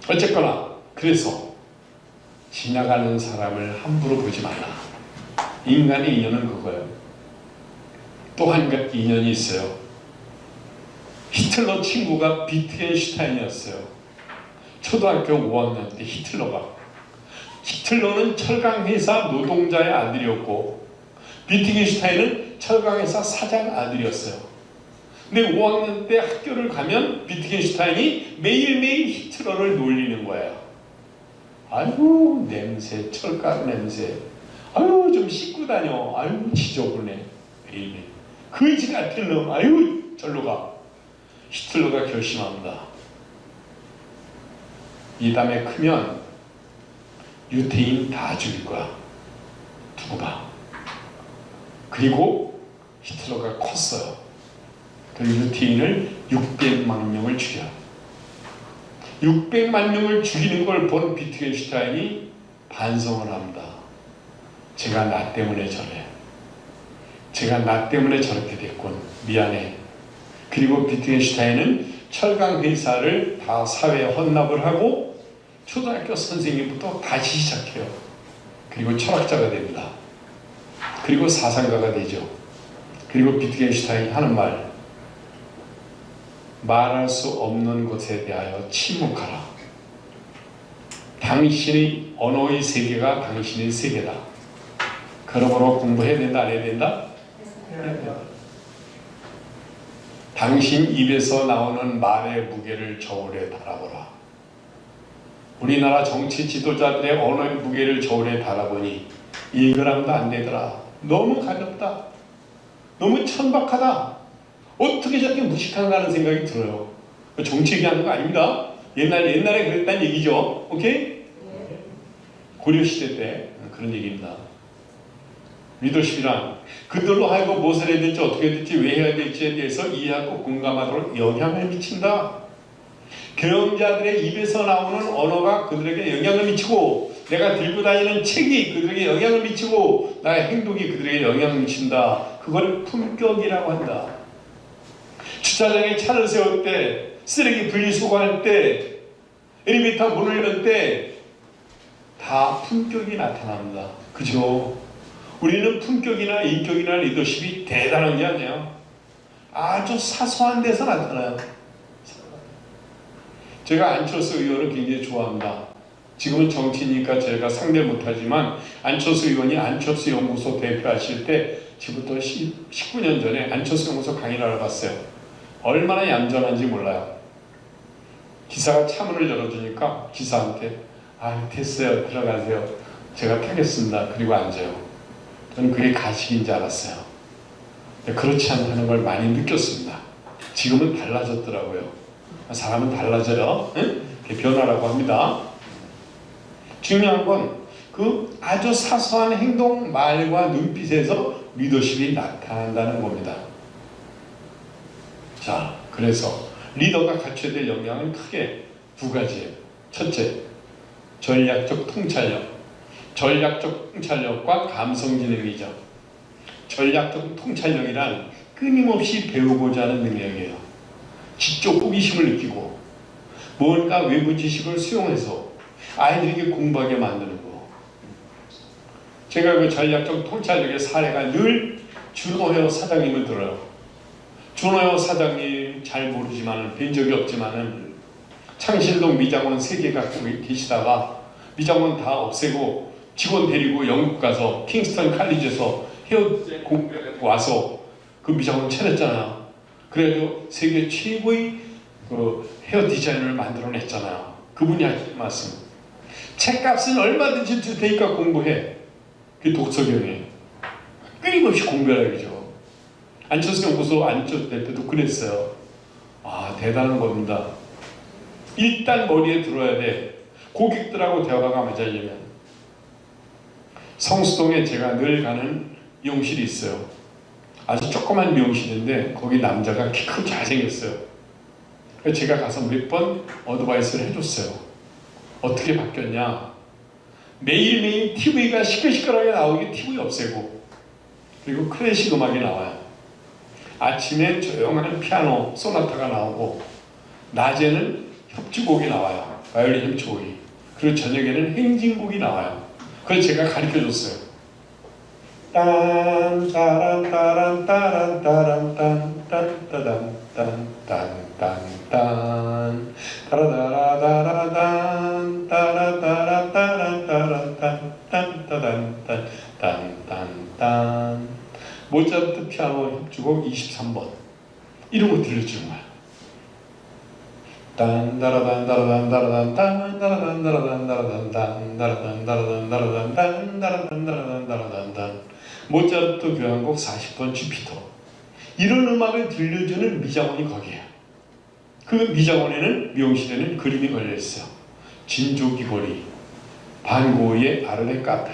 어쨌거나 그래서 지나가는 사람을 함부로 보지 말라. 인간의 인연은 그거예요. 또 한 가지 인연이 있어요. 히틀러 친구가 비트겐슈타인이었어요. 초등학교 5학년 때 히틀러는 철강회사 노동자의 아들이었고 비트겐슈타인은 철강회사 사장 아들이었어요. 근데 5학년 때 학교를 가면 비트겐슈타인이 매일매일 히틀러를 놀리는 거예요. 아이고 냄새, 철가루 냄새. 아유 좀 씻고 다녀. 아유 지저분해. 매일매일. 거지 같은 놈. 아유 절로 가. 히틀러가 결심합니다. 이 다음에 크면 유태인 다 죽일 거야. 두고 봐. 그리고 히틀러가 컸어요. 그 유태인을 600만 명을 죽여. 600만 명을 죽이는 걸 본 비트겐슈타인이 반성을 합니다. 제가 나 때문에 저래. 제가 나 때문에 저렇게 됐군. 미안해. 그리고 비트겐슈타인은 철강 회사를 다 사회에 헌납을 하고 초등학교 선생님부터 다시 시작해요. 그리고 철학자가 됩니다. 그리고 사상가가 되죠. 그리고 비트겐슈타인이 하는 말, 말할 수 없는 것에 대하여 침묵하라. 당신의 언어의 세계가 당신의 세계다. 그러므로 공부해야 된다, 안 해야 된다? 해야 된다. 당신 입에서 나오는 말의 무게를 저울에 달아보라. 우리나라 정치 지도자들의 언어의 무게를 저울에 달아보니 1g도 안 되더라. 너무 가볍다. 너무 천박하다. 어떻게 저렇게 무식한가라는 생각이 들어요. 정치 얘기하는 거 아닙니다. 옛날에 그랬다는 얘기죠. 오케이? 고려시대 때 그런 얘기입니다. 리더십이란 그들로 하여금 무엇을 해야 될지 어떻게 해야 될지 왜 해야 될지에 대해서 이해하고 공감하도록 영향을 미친다. 경영자들의 입에서 나오는 언어가 그들에게 영향을 미치고 내가 들고 다니는 책이 그들에게 영향을 미치고 나의 행동이 그들에게 영향을 미친다. 그걸 품격이라고 한다. 주차장에 차를 세울 때, 쓰레기 분리수거할 때, 엘리베이터 문을 열 때 다 품격이 나타납니다. 그죠? 우리는 품격이나 인격이나 리더십이 대단한 게 아니에요. 아주 사소한 데서 나타나요. 제가 안철수 의원을 굉장히 좋아합니다. 지금은 정치니까 제가 상대 못하지만 안철수 의원이 안철수 연구소 대표하실 때 지금부터 19년 전에 안철수 연구소 강의를 하러 갔어요. 얼마나 얌전한지 몰라요. 기사가 차문을 열어주니까 기사한테 됐어요. 들어가세요. 제가 타겠습니다. 그리고 앉아요. 저는 그게 가식인 줄 알았어요. 그렇지 않다는 걸 많이 느꼈습니다. 지금은 달라졌더라고요. 사람은 달라져요. 응? 변화라고 합니다. 중요한 건 그 아주 사소한 행동, 말과 눈빛에서 리더십이 나타난다는 겁니다. 자, 그래서 리더가 갖춰야 될 역량은 크게 두 가지예요. 첫째, 전략적 통찰력. 전략적 통찰력과 감성지능이죠. 전략적 통찰력이란 끊임없이 배우고자 하는 능력이에요. 지적 호기심을 느끼고 뭔가 외부 지식을 수용해서 아이들에게 공부하게 만드는 거. 제가 그 전략적 통찰력의 사례가 늘 준호헤어 사장님을 들어요. 준호헤어 사장님 잘 모르지만은 뵌 적이 없지만은 창신동 미장원 3개 갖고 계시다가 미장원 다 없애고 직원 데리고 영국 가서 킹스턴 칼리지에서 헤어 공부하고 와서 그 미장원 차렸잖아요. 그래도 세계 최고의 그 헤어 디자이너를 만들어냈잖아요. 그분이 하신 말씀. 책값은 얼마든지 줄 테니까 공부해. 그게 독서경이에요. 끊임없이 공부하라 그러죠. 안철수 연구소 안철수 대표도 그랬어요. 아, 대단한 겁니다. 일단 머리에 들어야 돼. 고객들하고 대화가 맞으려면. 성수동에 제가 늘 가는 미용실이 있어요. 아주 조그만 미용실인데 거기 남자가 키 크고 잘생겼어요. 그래서 제가 가서 몇 번 어드바이스를 해줬어요. 어떻게 바뀌었냐. 매일매일 TV가 시끌시끌하게 나오게 TV 없애고, 그리고 클래식 음악이 나와요. 아침에 조용한 피아노 소나타가 나오고, 낮에는 협주곡이 나와요. 바이올린 협주곡이. 그리고 저녁에는 행진곡이 나와요. 그걸 제가 가르쳐줬어요. 딴 따란 따란 따란 따란 딴 따단 딴딴딴딴 따라다라다라단 따라다라다란 따란 딴딴따단 딴딴딴 모차르트 피아노 협주곡 23번 이런 거 들려주는 거야. 딴따라단 따라단 따라단 딴따라단 따라단 따라단 딴따라단 따라단 따라단 딴따라단 따라단 따라단 딴 모차르트 교향곡 40번 주피터. 이런 음악을 들려주는 미장원이 거기에요. 그 미장원에는 미용실에는 그림이 걸려 있어요. 진조기거리, 반고흐의 아르레 카페,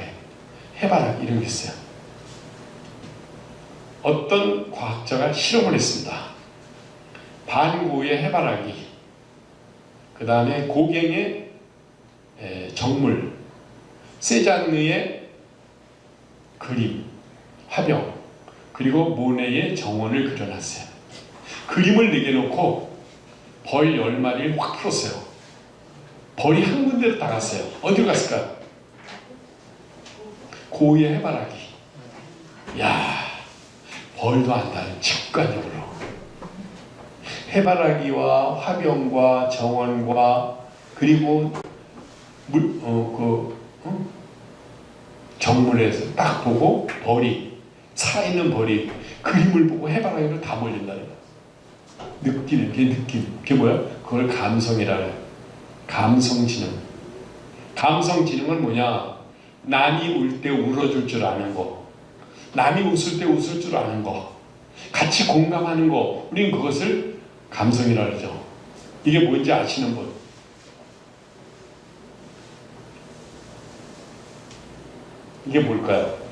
해바라기 이런 게 있어요. 어떤 과학자가 실험을 했습니다. 반고흐의 해바라기, 그 다음에 고갱의 정물, 세잔느의 그림, 화병, 그리고 모네의 정원을 그려놨어요. 그림을 4개 놓고 벌 10마리를 확 풀었어요. 벌이 한 군데로 다 갔어요. 어디로 갔을까? 고흐의 해바라기. 야, 벌도 안다는 직관적으로 해바라기와 화병과 정원과 그리고 정물에서 딱 보고 벌이 살아있는 벌이 그림을 보고 해바라기로 다 몰린다는 거야. 느끼는 게 느낌. 그게 뭐야? 그걸 감성이라 해요. 감성지능. 감성지능은 뭐냐? 남이 울 때 울어줄 줄 아는 거, 남이 웃을 때 웃을 줄 아는 거, 같이 공감하는 거, 우린 그것을 감성이라 그러죠. 이게 뭔지 아시는 분? 이게 뭘까요?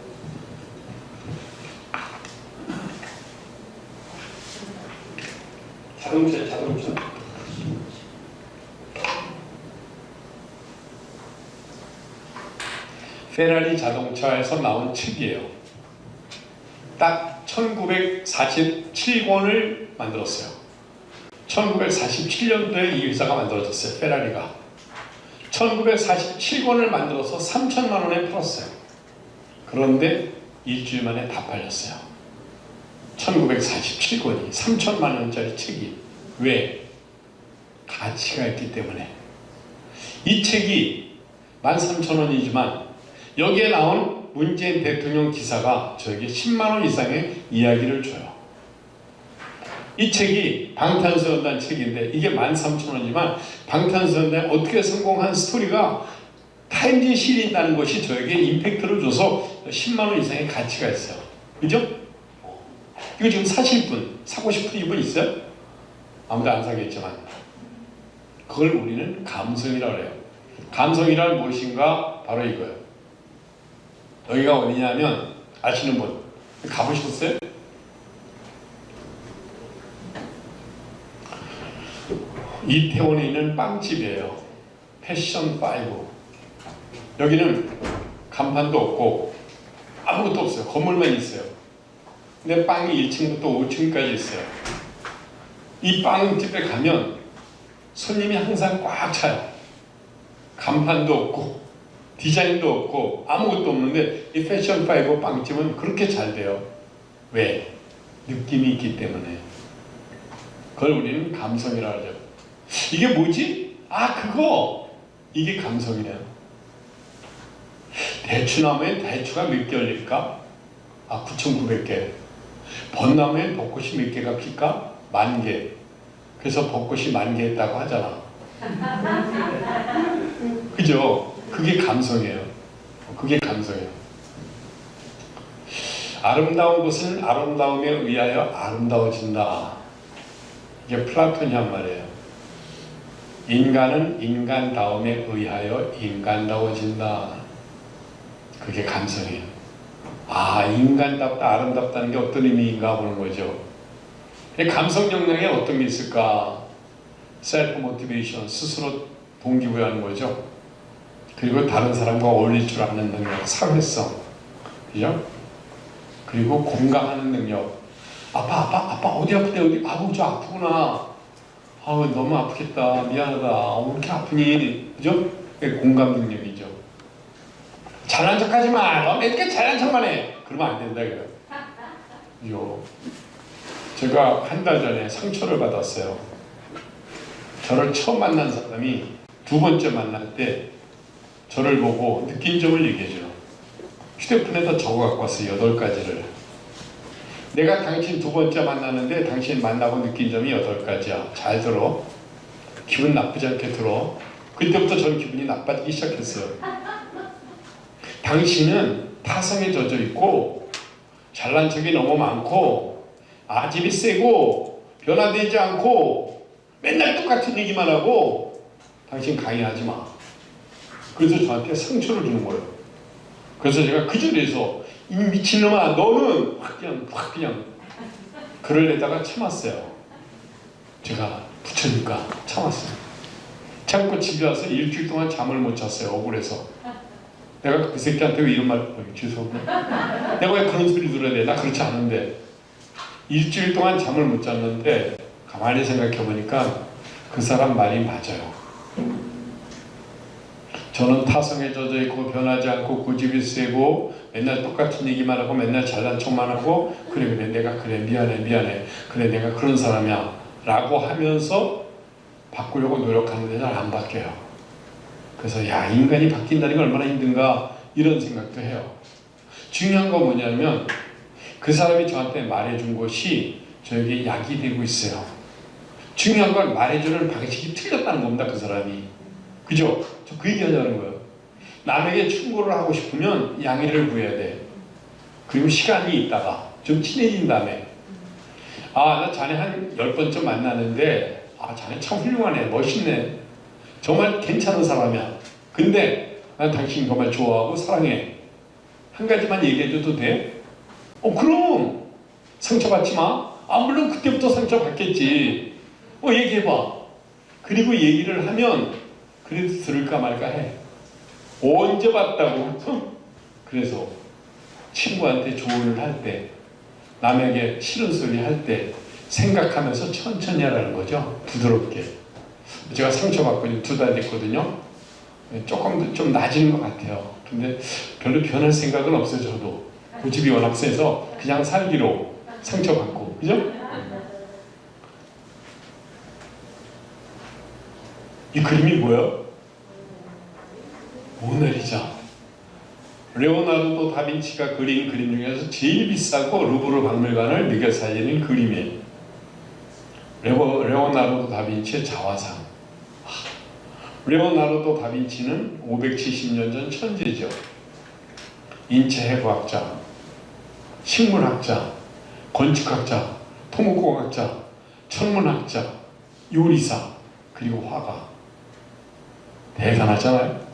자동차. 페라리 자동차에서 나온 책이에요. 딱 1947권을 만들었어요. 1947년도에 이 회사가 만들어졌어요. 페라리가. 1947권을 만들어서 3천만 원에 팔았어요. 그런데 일주일 만에 다 팔렸어요. 1947권이 3천만 원짜리 책이. 왜? 가치가 있기 때문에. 이 책이 13,000원이지만 여기에 나온 문재인 대통령 기사가 저에게 10만 원 이상의 이야기를 줘요. 이 책이 방탄소년단 책인데 이게 13,000원이지만 방탄소년단이 어떻게 성공한 스토리가 타임지에 실린다는 것이 저에게 임팩트를 줘서 10만 원 이상의 가치가 있어요. 그죠? 이거 지금 사실 분, 사고 싶은 분 있어요? 아무도 안 사겠지만 그걸 우리는 감성이라고 해요. 감성이란 무엇인가? 바로 이거예요. 여기가 어디냐면 아시는 분 가보셨어요? 이태원에 있는 빵집이에요. 패션 5. 여기는 간판도 없고 아무것도 없어요. 건물만 있어요. 근데 빵이 1층부터 5층까지 있어요. 이 빵집에 가면 손님이 항상 꽉 차요. 간판도 없고 디자인도 없고 아무것도 없는데 이 패션 파이버 빵집은 그렇게 잘 돼요. 왜? 느낌이 있기 때문에. 그걸 우리는 감성이라 하죠. 이게 뭐지? 아, 그거! 이게 감성이에요. 대추나무에 대추가 몇 개 열릴까? 아, 9,900개. 벚나무에 벚꽃이 몇 개가 필까? 10,000개. 그래서 벚꽃이 10,000개 했다고 하잖아. 그죠? 그게 감성이에요. 그게 감성이에요. 아름다운 것은 아름다움에 의하여 아름다워진다. 이게 플라톤이 한 말이에요. 인간은 인간다움에 의하여 인간다워진다. 그게 감성이에요. 아, 인간답다, 아름답다는 게 어떤 의미인가 보는 거죠. 감성 역량에 어떤 게 있을까? 셀프 모티베이션, 스스로 동기부여하는 거죠. 그리고 다른 사람과 어울릴 줄 아는 능력, 사회성, 그죠? 그리고 공감하는 능력. 아빠 어디 아프대 어디? 아우 저 아프구나. 아우 너무 아프겠다. 미안하다. 왜 이렇게 아프니? 그죠? 그게 공감 능력이죠. 잘난 척하지 마. 너 몇 개 잘난 척만 해. 그러면 안 된다 이거. 제가 한 달 전에 상처를 받았어요. 저를 처음 만난 사람이 두 번째 만날 때 저를 보고 느낀 점을 얘기해줘요. 휴대폰에다 적어 갖고 왔어요. 8가지를. 내가 당신 두 번째 만나는데 당신 만나고 느낀 점이 8가지야. 잘 들어. 기분 나쁘지 않게 들어. 그때부터 저는 기분이 나빠지기 시작했어요. 당신은 타성에 젖어 있고 잘난 척이 너무 많고 아집이 세고 변화되지 않고 맨날 똑같은 얘기만 하고 당신 강의하지 마. 그래서 저한테 상처를 주는 거예요. 그래서 제가 그 자리에서 이 미친놈아 너는 확 그냥 글을 내다가 참았어요. 제가 부처니까 참았어요. 참고 집에 와서 일주일 동안 잠을 못 잤어요. 억울해서. 내가 그 새끼한테 왜 이런 말 죄송합니다. 내가 왜 그런 소리 들어야 돼? 나 그렇지 않은데. 일주일 동안 잠을 못 잤는데 가만히 생각해 보니까 그 사람 말이 맞아요. 저는 타성에 젖어 있고 변하지 않고 고집이 세고 맨날 똑같은 얘기만 하고 맨날 잘난 척만 하고 그래 내가 그래 미안해 그래 내가 그런 사람이야 라고 하면서 바꾸려고 노력하는데 잘 안 바뀌어요. 그래서 야, 인간이 바뀐다는 게 얼마나 힘든가 이런 생각도 해요. 중요한 건 뭐냐면 그 사람이 저한테 말해준 것이 저에게 약이 되고 있어요. 중요한 건 말해주는 방식이 틀렸다는 겁니다. 그 사람이. 그죠? 저 그 얘기 하자는 거예요. 남에게 충고를 하고 싶으면 양해를 구해야 돼. 그리고 시간이 있다가 좀 친해진 다음에 아, 나 자네 한 10번쯤 만나는데 아, 자네 참 훌륭하네. 멋있네. 정말 괜찮은 사람이야. 근데 난 당신 정말 좋아하고 사랑해. 한 가지만 얘기해줘도 돼? 그럼 상처받지 마. 아, 물론 그때부터 상처받겠지. 얘기해봐. 그리고 얘기를 하면 그래도 들을까 말까 해. 언제 봤다고? 그래서 친구한테 조언을 할 때, 남에게 싫은 소리 할 때 생각하면서 천천히 하라는 거죠. 부드럽게. 제가 상처받고 2달 됐거든요. 조금 좀 나아지는 것 같아요. 근데 별로 변할 생각은 없어요. 저도 고집이 워낙 세서 그냥 살기로 상처받고. 그죠? 이 그림이 뭐야? 모나리자. 레오나르도 다빈치가 그린 그림 중에서 제일 비싸고 루브르 박물관을 먹여 살리는 그림이에요. 레오나르도 다빈치의 자화상. 레오나르도 다빈치는 570년 전 천재죠. 인체해부학자, 식물학자, 건축학자, 토목공학자, 천문학자, 요리사, 그리고 화가. 대단하잖아요.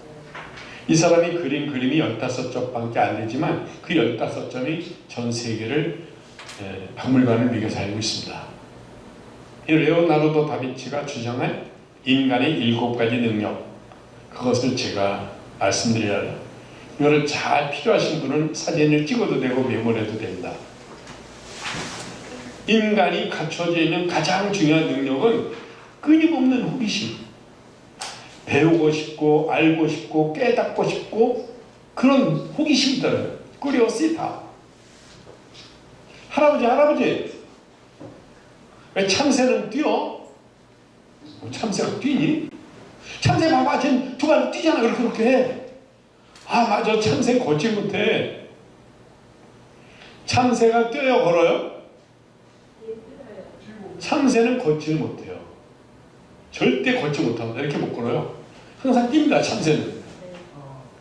이 사람이 그린 그림이 15쪽밖에 안 되지만 그 15점이 전 세계를 박물관을 먹여 살리고 있습니다. 이 레오나르도 다빈치가 주장한 인간의 7가지 능력, 그것을 제가 말씀드리려요. 이거를 잘 필요하신 분은 사진을 찍어도 되고 메모해도 됩니다. 인간이 갖춰져 있는 가장 중요한 능력은 끊임없는 호기심, 배우고 싶고 알고 싶고 깨닫고 싶고 그런 호기심이 들어요. 꾸리오시타. 할아버지 왜 참새는 뛰어? 참새가 뛰니? 참새 봐봐 쟤는 두 발 뛰잖아. 그렇게 해. 아 맞아 참새 걷지 못해. 참새가 뛰어요 걸어요? 참새는 걷지 못해요. 절대 걷지 못합니다. 이렇게 못 걸어요. 항상 뜁니다 참새는.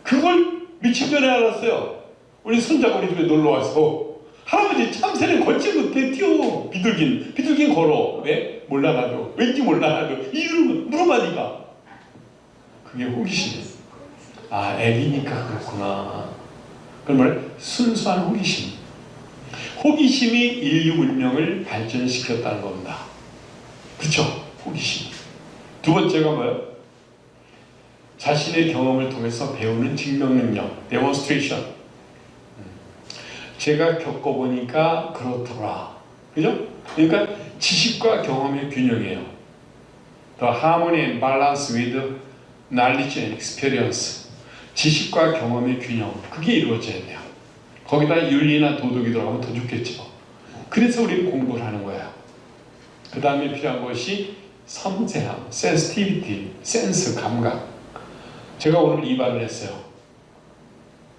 그걸 며칠 전에 알았어요. 우리 손자가 우리 집에 놀러와서 할아버지 참새는 걷지 못해 뛰어. 비둘기는 걸어. 왜? 몰라가지고. 왠지 몰라가지고 이유를 물어봐니까. 그게 호기심이에요. 아 애기니까 그렇구나. 그러면 순수한 호기심. 호기심이 인류 문명을 발전시켰다는 겁니다. 그렇죠? 호기심. 두 번째가 뭐예요? 자신의 경험을 통해서 배우는 증명 능력, demonstration. 제가 겪어보니까 그렇더라. 그죠? 그러니까 지식과 경험의 균형이에요. The harmony and balance with knowledge and experience. 지식과 경험의 균형. 그게 이루어져야 돼요. 거기다 윤리나 도덕이 들어가면 더 좋겠죠. 그래서 우리는 공부를 하는 거예요. 그 다음에 필요한 것이 섬세함, sensitivity, 센스, 감각. 제가 오늘 이발을 했어요.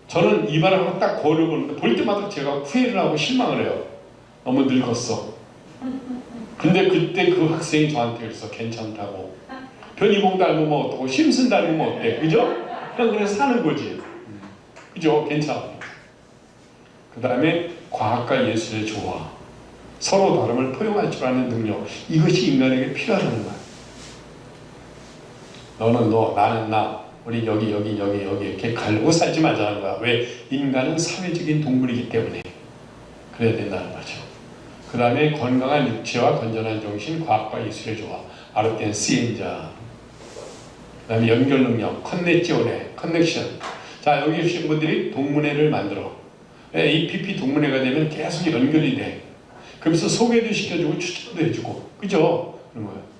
저는 이발을 하고 딱 거울을 보는데 볼 때마다 제가 후회를 하고 실망을 해요. 너무 늙었어. 근데 그때 그 학생이 저한테 그랬어. 괜찮다고. 변희봉 닮으면 어떡하고 심슨 닮으면 어때? 그죠? 그냥 그래서 사는 거지. 그죠? 괜찮아. 그 다음에 과학과 예술의 조화. 서로 다름을 포용할 줄 아는 능력. 이것이 인간에게 필요하다는 거야. 너는 너, 나는 나. 우리 여기 이렇게 갈고 살지 말자는 거야. 왜? 인간은 사회적인 동물이기 때문에 그래야 된다는 거죠. 그 다음에 건강한 육체와 건전한 정신, 과학과 예술의 조화. 아르텐 시엔자. 그 다음에 연결 능력, 커넥션. 자, 여기 오신 분들이 동문회를 만들어. APP 동문회가 되면 계속 연결이 돼. 그러면서 소개도 시켜주고 추천도 해주고. 그죠? 그런 거예요.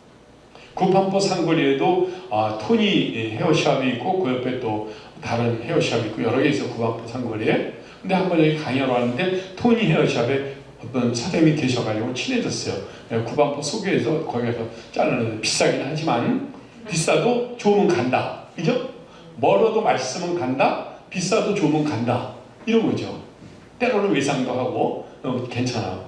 구판포 상거리에도 토니 헤어샵이 있고 그 옆에 또 다른 헤어샵이 있고 여러 개 있어요. 구판포 상거리에. 근데 한번 여기 강의하러 왔는데 토니 헤어샵에 어떤 사장님이 계셔가지고 친해졌어요. 구판포 소개해서 거기 가서 자르는 비싸긴 하지만 비싸도 좋으면 간다. 그죠? 멀어도 맛있으면 간다. 비싸도 좋으면 간다. 이런 거죠. 때로는 외상도 하고 괜찮아.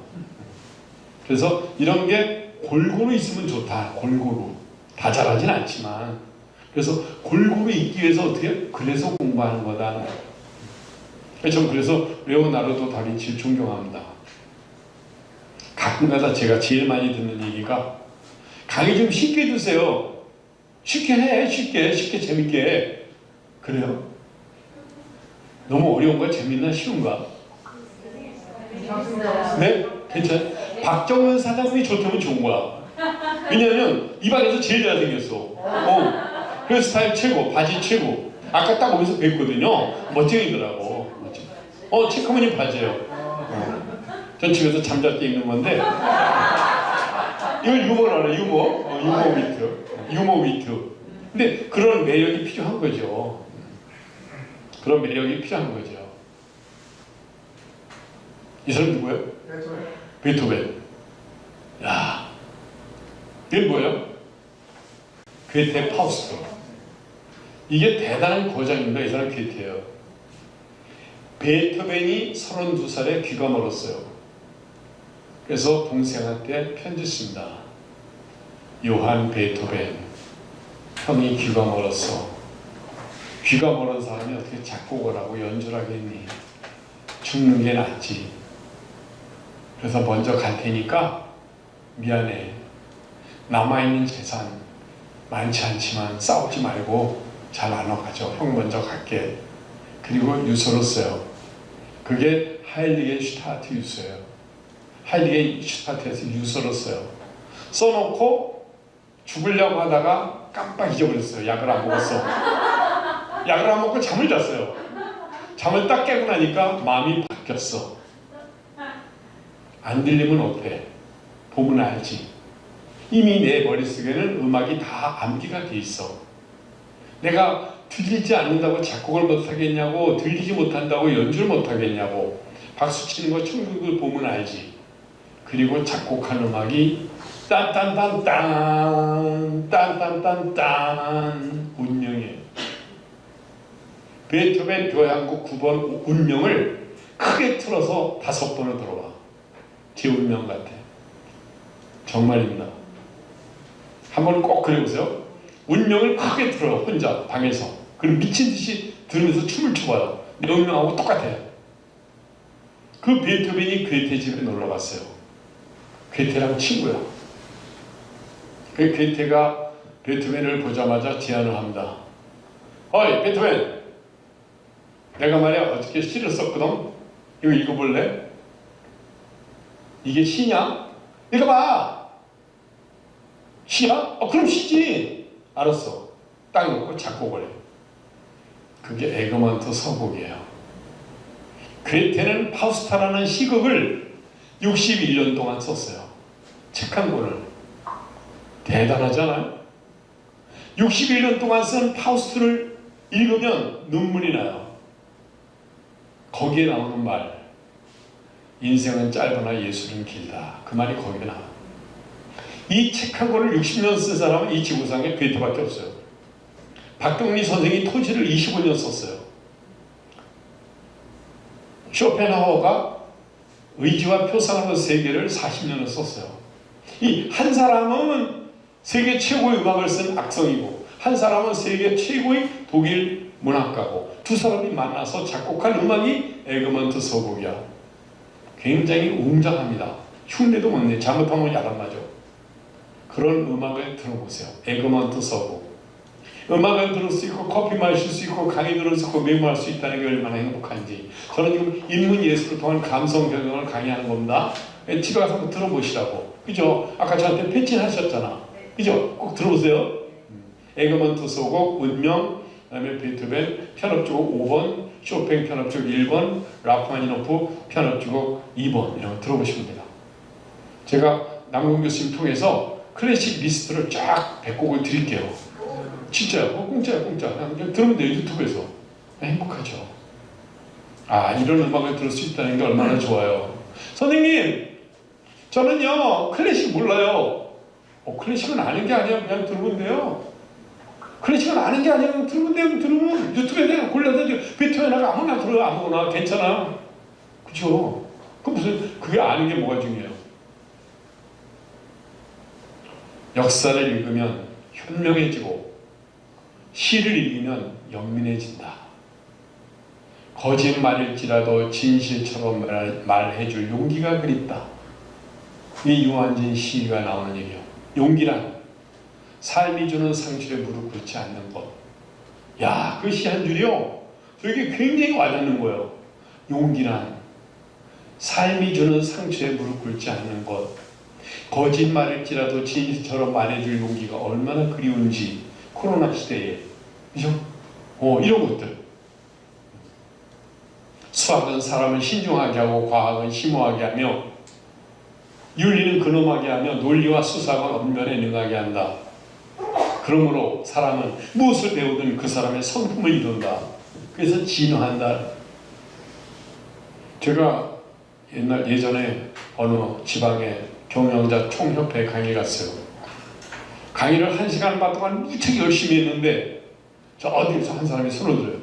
그래서 이런 게 골고루 있으면 좋다. 골고루. 다 잘하진 않지만 그래서 골고루 있기 위해서 어떻게 해요? 그래서 공부하는 거다. 전 그래서 레오나르도 다빈치를 존경합니다. 가끔가다 제가 제일 많이 듣는 얘기가 강의 좀 쉽게 드세요. 쉽게 해. 쉽게 재밌게. 그래요? 너무 어려운 거야? 재밌나? 쉬운가? 네? 괜찮아요? 박정은 사장님이 좋다면 좋은 거야. 왜냐면 이 방에서 제일 잘생겼어. 그 스타일 최고, 바지 최고. 아까 딱 오면서 뵀거든요. 멋쟁이더라고. 체크무늬 바지예요. 전 집에서 잠잘 때 입는 건데 이걸 유머를 알아요. 유머 위트. 근데 그런 매력이 필요한 거죠. 그런 매력이 필요한 거죠. 이 사람 누구예요? 베토벤. 야, 이게 뭐예요? 괴테 파우스트. 이게 대단한 거장입니다. 이 사람 괴테예요. 베토벤이 32살에 귀가 멀었어요. 그래서 동생한테 편지 씁니다. 요한 베토벤, 형이 귀가 멀었어. 귀가 멀은 사람이 어떻게 작곡을 하고 연주를 하겠니? 죽는 게 낫지. 그래서 먼저 갈 테니까 미안해. 남아있는 재산 많지 않지만 싸우지 말고 잘 나눠가죠. 형 먼저 갈게. 그리고 유서를 써요. 그게 하일리겐슈타트 유서예요. 하일리겐슈타트에서 유서를 써요. 써놓고 죽으려고 하다가 깜빡 잊어버렸어요. 약을 안 먹었어. 약을 안 먹고 잠을 잤어요. 잠을 딱 깨고 나니까 마음이 바뀌었어. 안 들리면 어때? 보면 알지. 이미 내 머릿속에는 음악이 다 암기가 돼 있어. 내가 들리지 않는다고 작곡을 못하겠냐고, 들리지 못한다고 연주를 못하겠냐고. 박수 치는 거 천국을 보면 알지. 그리고 작곡한 음악이 딴딴딴딴 딴딴딴딴 운명이에요. 베토벤 교향곡 9번 운명을 크게 틀어서 5번을 들어봐. 제 운명 같아. 정말입니다. 한번 꼭 그려보세요. 운명을 크게 틀어요. 혼자 방에서. 그리고 미친듯이 들으면서 춤을 춰봐요. 내 운명하고 똑같아요. 그 베토벤이 괴테 집에 놀러갔어요. 괴테랑 친구야. 그 괴테가 베토벤을 보자마자 제안을 합니다. 어이 베토벤, 내가 말이야 어저께 시를 썼거든. 이거 읽어볼래? 이게 시냐? 읽어봐. 시야? 그럼 시지. 알았어. 딱 놓고 작곡을 해. 그게 에그먼트 서곡이에요. 괴테는 파우스타라는 시극을 61년 동안 썼어요. 책 한 권을. 대단하잖아요. 61년 동안 쓴 파우스트를 읽으면 눈물이 나요. 거기에 나오는 말, 인생은 짧으나 예술은 길다. 그 말이 거기에 나와요. 이 책 한 권을 60년 쓴 사람은 이 지구상에 괴테밖에 없어요. 박경리 선생이 토지를 25년 썼어요. 쇼펜하우어가 의지와 표상으로 세계를 40년을 썼어요. 이 한 사람은 세계 최고의 음악을 쓴 악성이고, 한 사람은 세계 최고의 독일 문학가고, 두 사람이 만나서 작곡한 음악이 에그먼트 서곡이야. 굉장히 웅장합니다. 흉내도 못 내. 잘못하면 야단 맞아. 그런 음악을 들어보세요. 에그먼트 서곡. 음악을 들을 수 있고 커피 마실 수 있고 강의 들을 수 있고 메모할 수 있다는 게 얼마나 행복한지. 저는 지금 인문 예술을 통한 감성 경영을 강의하는 겁니다. 집에 가서 한번 들어보시라고. 그죠? 아까 저한테 패친 하셨잖아. 그죠? 꼭 들어보세요. 에그먼트 서곡, 운명, 그다음에 베토벤 편업주곡 5번, 쇼팽 편업주곡 1번, 라흐마니노프 편업주곡 2번 이런 거 들어보시면 됩니다. 제가 남궁 교수님 통해서 클래식 리스트를 쫙 100곡을 드릴게요. 진짜요? 공짜야 공짜. 그냥 들으면 돼요. 유튜브에서. 행복하죠. 아, 이런 음악을 들을 수 있다는 게 얼마나 좋아요. 선생님, 저는요 클래식 몰라요. 클래식은 아는 게 아니야. 그냥 들으면 돼요. 클래식은 아는 게 아니야. 그냥 들으면 돼요. 들으면 유튜브에 그냥 골라서 베토벤하고 아무나 들어요. 아무거나 괜찮아. 그죠? 그게 아는 게 뭐가 중요해요? 역사를 읽으면 현명해지고, 시를 읽으면 영민해진다. 거짓말일지라도 진실처럼 말해줄 용기가 그립다. 이 유한진 시가 나오는 얘기예요. 용기란 삶이 주는 상처에 무릎 꿇지 않는 것. 야, 그 시 한 줄이요. 저게 굉장히 와닿는 거예요. 용기란 삶이 주는 상처에 무릎 꿇지 않는 것. 거짓말일지라도 진실처럼 말해줄 용기가 얼마나 그리운지. 코로나 시대에. 그죠? 이런 것들. 수학은 사람을 신중하게 하고 과학은 심오하게 하며 윤리는 근엄하게 하며 논리와 수사가 언면에 능하게 한다. 그러므로 사람은 무엇을 배우든 그 사람의 성품을 이룬다. 그래서 진화한다. 제가 예전에 어느 지방의 경영자 총협회 강의 갔어요. 강의를 1시간 반 동안 무척 열심히 했는데 저 어디에서 한 사람이 손을 들어요.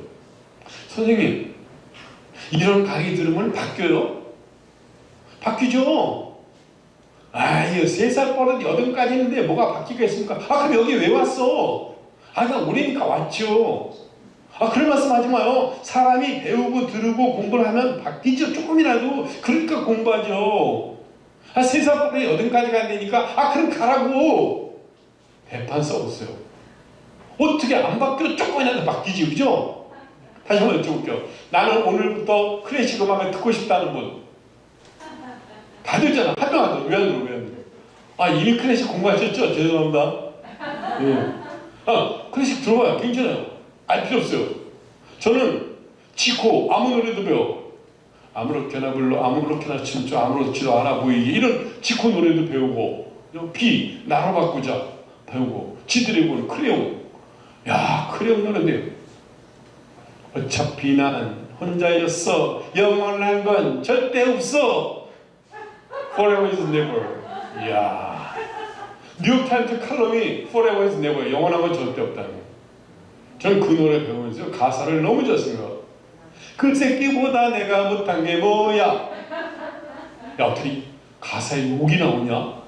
선생님, 이런 강의 들으면 바뀌어요? 바뀌죠? 이거 3살 버릇 8까지 있는데 뭐가 바뀌겠습니까? 그럼 여기 왜 왔어? 그냥 오래니까 왔죠. 그런 말씀 하지 마요. 사람이 배우고 들으고 공부를 하면 바뀌죠. 조금이라도. 그러니까 공부하죠. 3살 버릇 8까지가 안 되니까 그럼 가라고. 대판 써보세요. 어떻게 안 바뀌어? 조금이라도 바뀌지. 그죠? 다시 한번 여쭤볼게요. 나는 오늘부터 클래식 음악을 듣고 싶다는 분. 다 듣잖아. 한 명 안 들어. 왜 안 들어? 왜 안 들어? 이미 클래식 공부하셨죠? 죄송합니다. 클래식 들어봐요. 괜찮아요. 알 필요 없어요. 저는 지코 아무 노래도 배워. 아무렇게나 불러, 아무렇게나 춤춰, 아무렇지도 않아 보이게. 이런 지코 노래도 배우고, 비 나로 바꾸자 배우고, 지드래곤, 크레용, 야, 그래 노래인데요. 어차피 나는 혼자였어. 영원한 건 절대 없어. Forever is never. 이야. 뉴욕타임즈 칼럼이 Forever is never. 영원한 건 절대 없다는 거예요. 저는 그 노래 배우면서 가사를 너무 좋았습니다. 그 새끼보다 내가 못한 게 뭐야? 야, 어떻게 가사에 욕이 나오냐?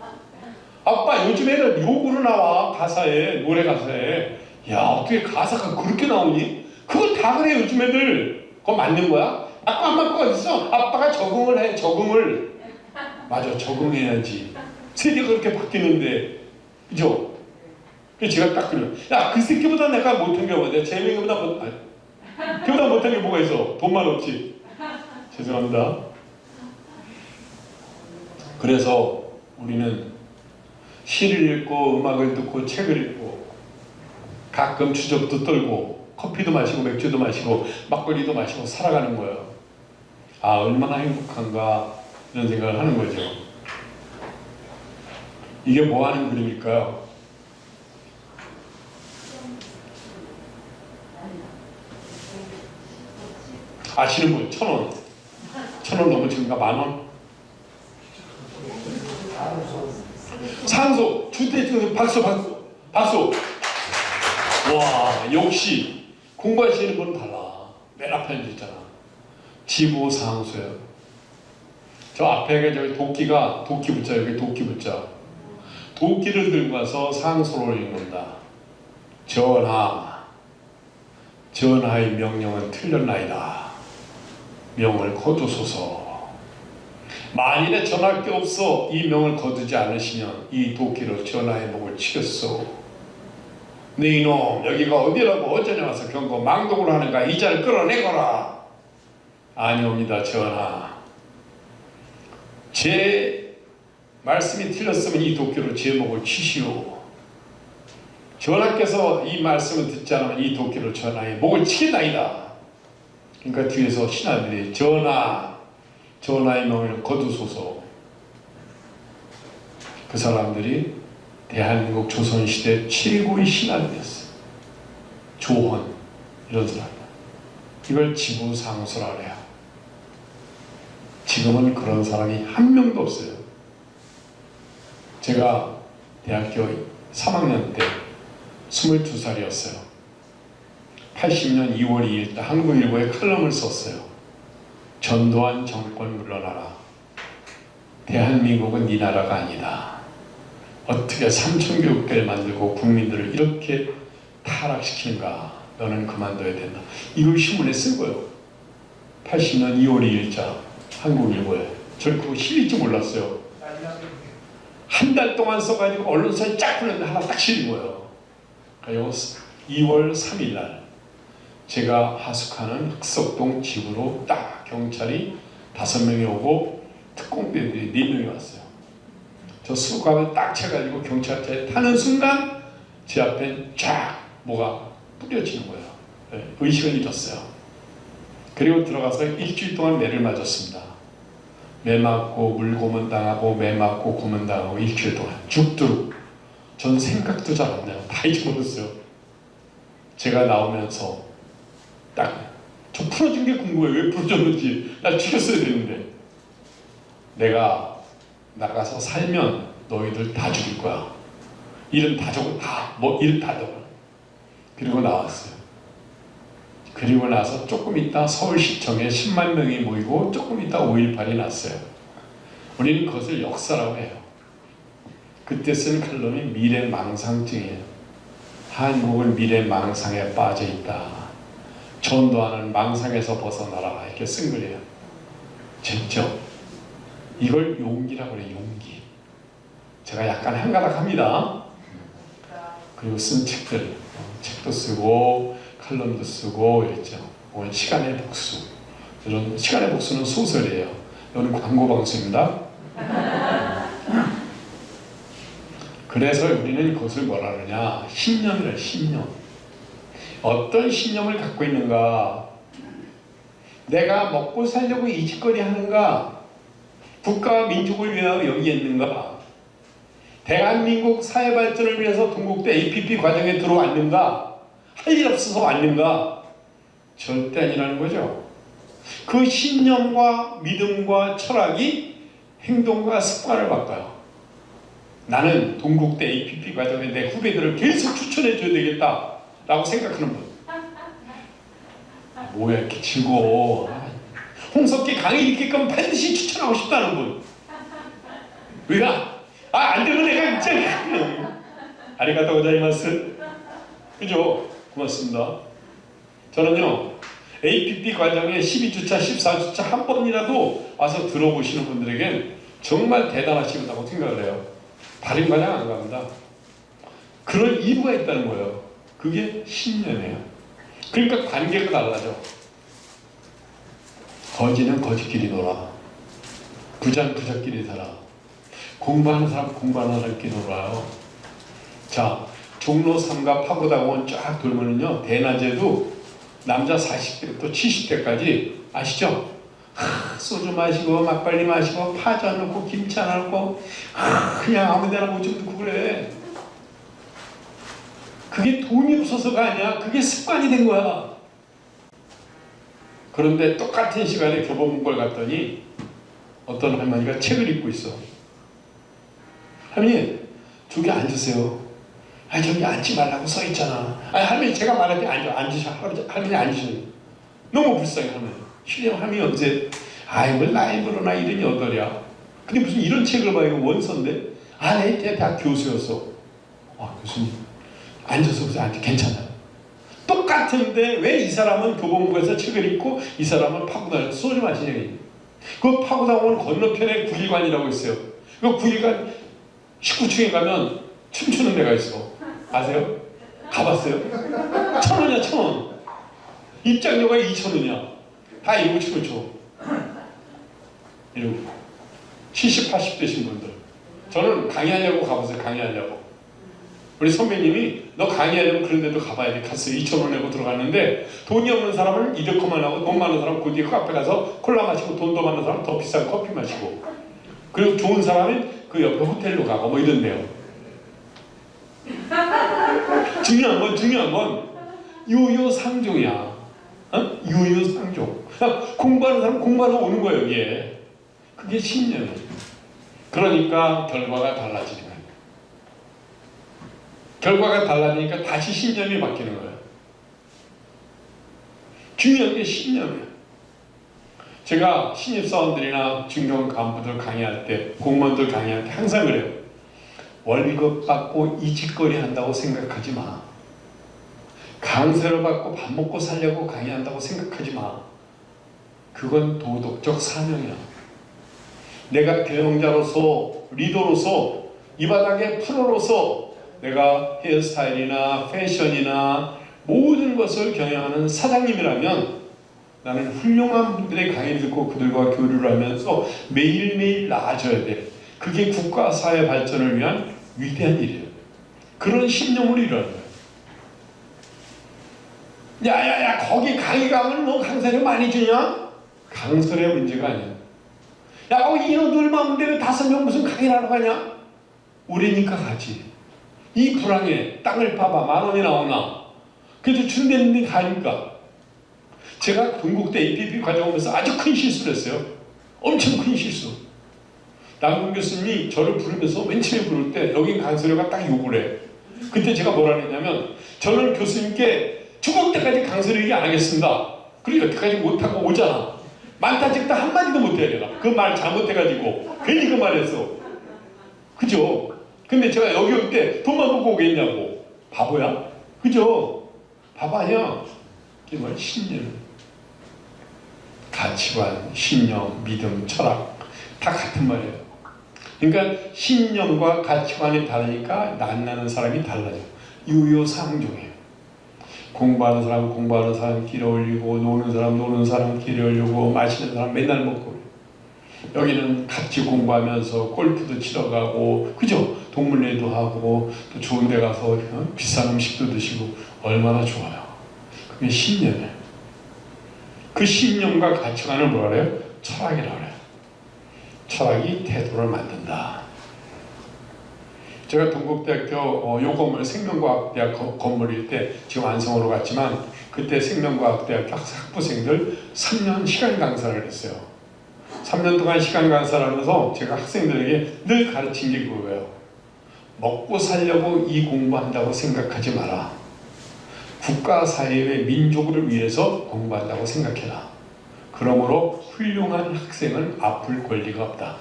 아빠, 요즘 애들 욕으로 나와. 가사에, 노래 가사에. 야, 어떻게 가사가 그렇게 나오니? 그거 다 그래, 요즘 애들. 그거 맞는 거야? 아빠 안 맞고 어딨어? 아빠가 적응을 해, 적응을. 맞아, 적응해야지. 세계가 그렇게 바뀌는데. 그죠? 그래서 제가 딱 그래요. 야, 그 새끼보다 내가 못한 게 뭐야? 재명이보다 걔보다 못한 게 뭐가 있어? 돈만 없지. 죄송합니다. 그래서 우리는 시를 읽고 음악을 듣고 책을 읽고 가끔 추적도 떨고 커피도 마시고 맥주도 마시고 막걸리도 마시고 살아가는 거예요. 아, 얼마나 행복한가 이런 생각을 하는 거죠. 이게 뭐 하는 그림일까요? 아시는 분? 1,000원. 1,000원 넘으십니까? 10,000원? 상소! 주택 박수! 와, 역시 공부하시는 분은 달라. 맨 앞에 앉아있잖아. 지부상소예요. 저 앞에 저기 도끼가 도끼붙자, 여기 도끼붙자. 도끼를 들고 와서 상소를 읽는다. 전하의 명령은 틀렸나이다. 명을 거두소서. 만일에 전할 게 없어 이 명을 거두지 않으시면 이 도끼로 전하의 목을 치겠소. 네 이놈, 여기가 어디라고 어쩌냐 와서 경고 망독을 하는가? 이자를 끌어내거라. 아니옵니다, 전하. 제 말씀이 틀렸으면 이 도끼로 제 목을 치시오. 전하께서 이 말씀을 듣지 않으면 이 도끼로 전하의 목을 치겠나이다. 그러니까 뒤에서 신하들이 전하의 명을 거두소서. 그 사람들이 대한민국 조선시대 최고의 신하들이었어요. 조헌 이런 사람. 이걸 지부상소라 그래요. 지금은 그런 사람이 한 명도 없어요. 제가 대학교 3학년 때 22살이었어요. 80년 2월 2일 때 한국일보에 칼럼을 썼어요. 전두환 정권 물러나라. 대한민국은 네 나라가 아니다. 어떻게 3,000교육대를 만들고 국민들을 이렇게 타락시키는가. 너는 그만둬야 된다. 이걸 신문에 쓴 거예요. 80년 2월 2일자 한국일보에. 저 그거 실릴지 몰랐어요. 한 달 동안 써가지고 언론사에 쫙 불렀는데 하나 딱 실린 거예요. 그리고 2월 3일 날 제가 하숙하는 흑석동 집으로 딱 경찰이 5명이 오고 특공대들이 4명이 왔어요. 저 수갑을 딱 채가지고 경찰차에 타는 순간 제 앞에 쫙 뭐가 뿌려지는 거예요. 네, 의식을 잃었어요. 그리고 들어가서 일주일 동안 매를 맞았습니다. 매 맞고 물고문 당하고 매 맞고 고문 당하고 일주일 동안 죽도록. 전 생각도 잘 안 나요. 다 잊어버렸어요. 제가 나오면서 딱 저 풀어준 게 궁금해요. 왜 풀어줬는지. 나 죽였어야 되는데. 내가 나가서 살면 너희들 다 죽일 거야. 일은 다 적어. 일은 다 적어. 그리고 나왔어요. 그리고 나서 조금 있다 서울시청에 10만 명이 모이고 조금 있다 5.18이 났어요. 우리는 그것을 역사라고 해요. 그때 쓴 칼럼이 미래망상증이에요. 한국은 미래망상에 빠져있다. 전두환은 망상에서 벗어나라. 이렇게 쓴 글이에요. 진짜 이걸 용기라고 그래요. 용기. 제가 약간 한가닥합니다. 그리고 쓴 책도 쓰고 칼럼도 쓰고 이랬죠. 오늘 시간의 복수. 이런 시간의 복수는 소설이에요. 이거는 광고 방송입니다. 그래서 우리는 그것을 뭐라 그러냐? 신념이래. 신념. 어떤 신념을 갖고 있는가? 내가 먹고 살려고 이 짓거리 하는가? 국가와 민족을 위하여 여기에 있는가? 대한민국 사회 발전을 위해서 동국대 APP 과정에 들어왔는가? 할 일 없어서 왔는가? 절대 아니라는 거죠. 그 신념과 믿음과 철학이 행동과 습관을 바꿔요. 나는 동국대 APP 과정에 내 후배들을 계속 추천해 줘야 되겠다 라고 생각하는 분. 뭐야 이렇게 즐거워. 홍석기 강의 이렇게 거면 반드시 추천하고 싶다는 분. 왜야? 안 되면 내가 진짜 아리가또 고자이마스. 그죠? 고맙습니다. 저는요 APP 과정에 12주차 14주차 한 번이라도 와서 들어보시는 분들에겐 정말 대단하시다고 생각을 해요. 다른 과정 안 갑니다. 그럴 이유가 있다는 거예요. 그게 신념이에요. 그러니까 관계가 달라져. 거지는 거지끼리 놀아. 부자는 부자끼리 살아. 공부하는 사람 공부하는 사람끼리 놀아요. 자, 종로 3가 파고다공원 쫙 돌면은요 대낮에도 남자 40대부터 70대까지 아시죠? 소주 마시고 막걸리 마시고 파전 넣고 김치 하나 넣고 그냥 아무데나 모좀 넣고 그래. 그게 돈이 없어서가 아니야. 그게 습관이 된 거야. 그런데 똑같은 시간에 교보문고를 갔더니 어떤 할머니가 책을 읽고 있어. 할머니 저기 앉으세요. 저기 앉지 말라고 써 있잖아. 할머니 제가 말할 때 앉으셔. 할머니 앉으셔. 너무 불쌍해 할머니. 실력 할머니 언제 뭘 나이브로나 이러니 어떠랴. 근데 무슨 이런 책을 봐. 이거 원서인데. 내 대학 교수였어. 교수님 앉아서 그래서 괜찮아요. 똑같은데 왜 이 사람은 교보문고에서 책을 읽고 이 사람은 파고다에서 소주 마시냐니. 그 파고다공원 건너편에 9일관이라고 있어요. 그 9일관 19층에 가면 춤추는 데가 있어. 아세요? 가봤어요? 1,000원이야 1,000원. 입장료가 2,000원이야. 다 이러고 춤을 춰. 이러고 70, 80대신 분들. 저는 강의하려고 가봤어요. 강의하려고. 우리 선배님이 너 강의하려면 그런 데도 가봐야 돼. 갔어요. 2,000원 내고 들어갔는데 돈이 없는 사람은 이득만 하고 돈 많은 사람은 그 뒤에 카페 가서 콜라 마시고 돈도 많은 사람은 더 비싼 커피 마시고 그리고 좋은 사람은 그 옆에 호텔로 가고 뭐 이런데요. 중요한 건 유유상종이야. 유유상종. 공부하는 사람 공부하러 오는 거예요. 여기에. 그게 신념이에요. 그러니까 결과가 달라지는 거예요. 결과가 달라지니까 다시 신념이 바뀌는 거예요. 중요한 게 신념이에요. 제가 신입사원들이나 중견 간부들 강의할 때, 공무원들 강의할 때 항상 그래요. 월급 받고 이직거리 한다고 생각하지 마. 강세를 받고 밥 먹고 살려고 강의한다고 생각하지 마. 그건 도덕적 사명이야. 내가 경영자로서, 리더로서, 이 바닥의 프로로서 내가 헤어스타일이나 패션이나 모든 것을 경영하는 사장님이라면 나는 훌륭한 분들의 강의를 듣고 그들과 교류를 하면서 매일매일 나아져야 돼. 그게 국가 사회 발전을 위한 위대한 일이에요. 그런 신념으로 일하는 거예요. 야야야 거기 강의 가면 뭐 강사료 많이 주냐? 강설의 문제가 아니야. 야 거기 인원들 많은데 5명 무슨 강의를 하러 가냐? 우리니까 가지. 이 불황에 땅을 파봐 10,000원이 나오나? 그래도 준대는데 가니까. 제가 동국대 APP 과정 오면서 아주 큰 실수를 했어요. 엄청 큰 실수. 남궁 교수님이 저를 부르면서 맨 처음에 부를 때 여긴 강서료가 딱 욕을 해. 그때 제가 뭐라 그랬냐면 저는 교수님께 죽을 때까지 강서료 얘기 안 하겠습니다. 그리고 여태까지 못하고 오잖아. 많다 적다 한마디도 못해 내가. 그 말 잘못해가지고 괜히 그 말했어. 그죠? 근데 제가 여기 올 때 돈만 보고 오겠냐고. 바보야? 그죠? 바보 아니야. 이게 뭐야? 신념. 가치관, 신념, 믿음, 철학 다 같은 말이에요. 그러니까 신념과 가치관이 다르니까 낯나는 사람이 달라져. 유유상종이에요. 공부하는 사람 길 올리고 노는 사람 길 올리고 마시는 사람 맨날 먹고 여기는 같이 공부하면서 골프도 치러 가고 그죠? 동물회도 하고 또 좋은 데 가서 비싼 음식도 드시고 얼마나 좋아요. 그게 신념이에요. 그 신념과 가치관을 뭐라 그래요? 철학이라고 그래요. 철학이 태도를 만든다. 제가 동국대학교 요 건물 생명과학대학 건물일 때 지금 안성으로 갔지만 그때 생명과학대학교 학부생들 3년 시간 강사를 했어요. 3년 동안 시간 강사를 하면서 제가 학생들에게 늘 가르친 게 그거예요. 먹고 살려고 이 공부한다고 생각하지 마라. 국가, 사회의 민족을 위해서 공부한다고 생각해라. 그러므로 훌륭한 학생은 아플 권리가 없다.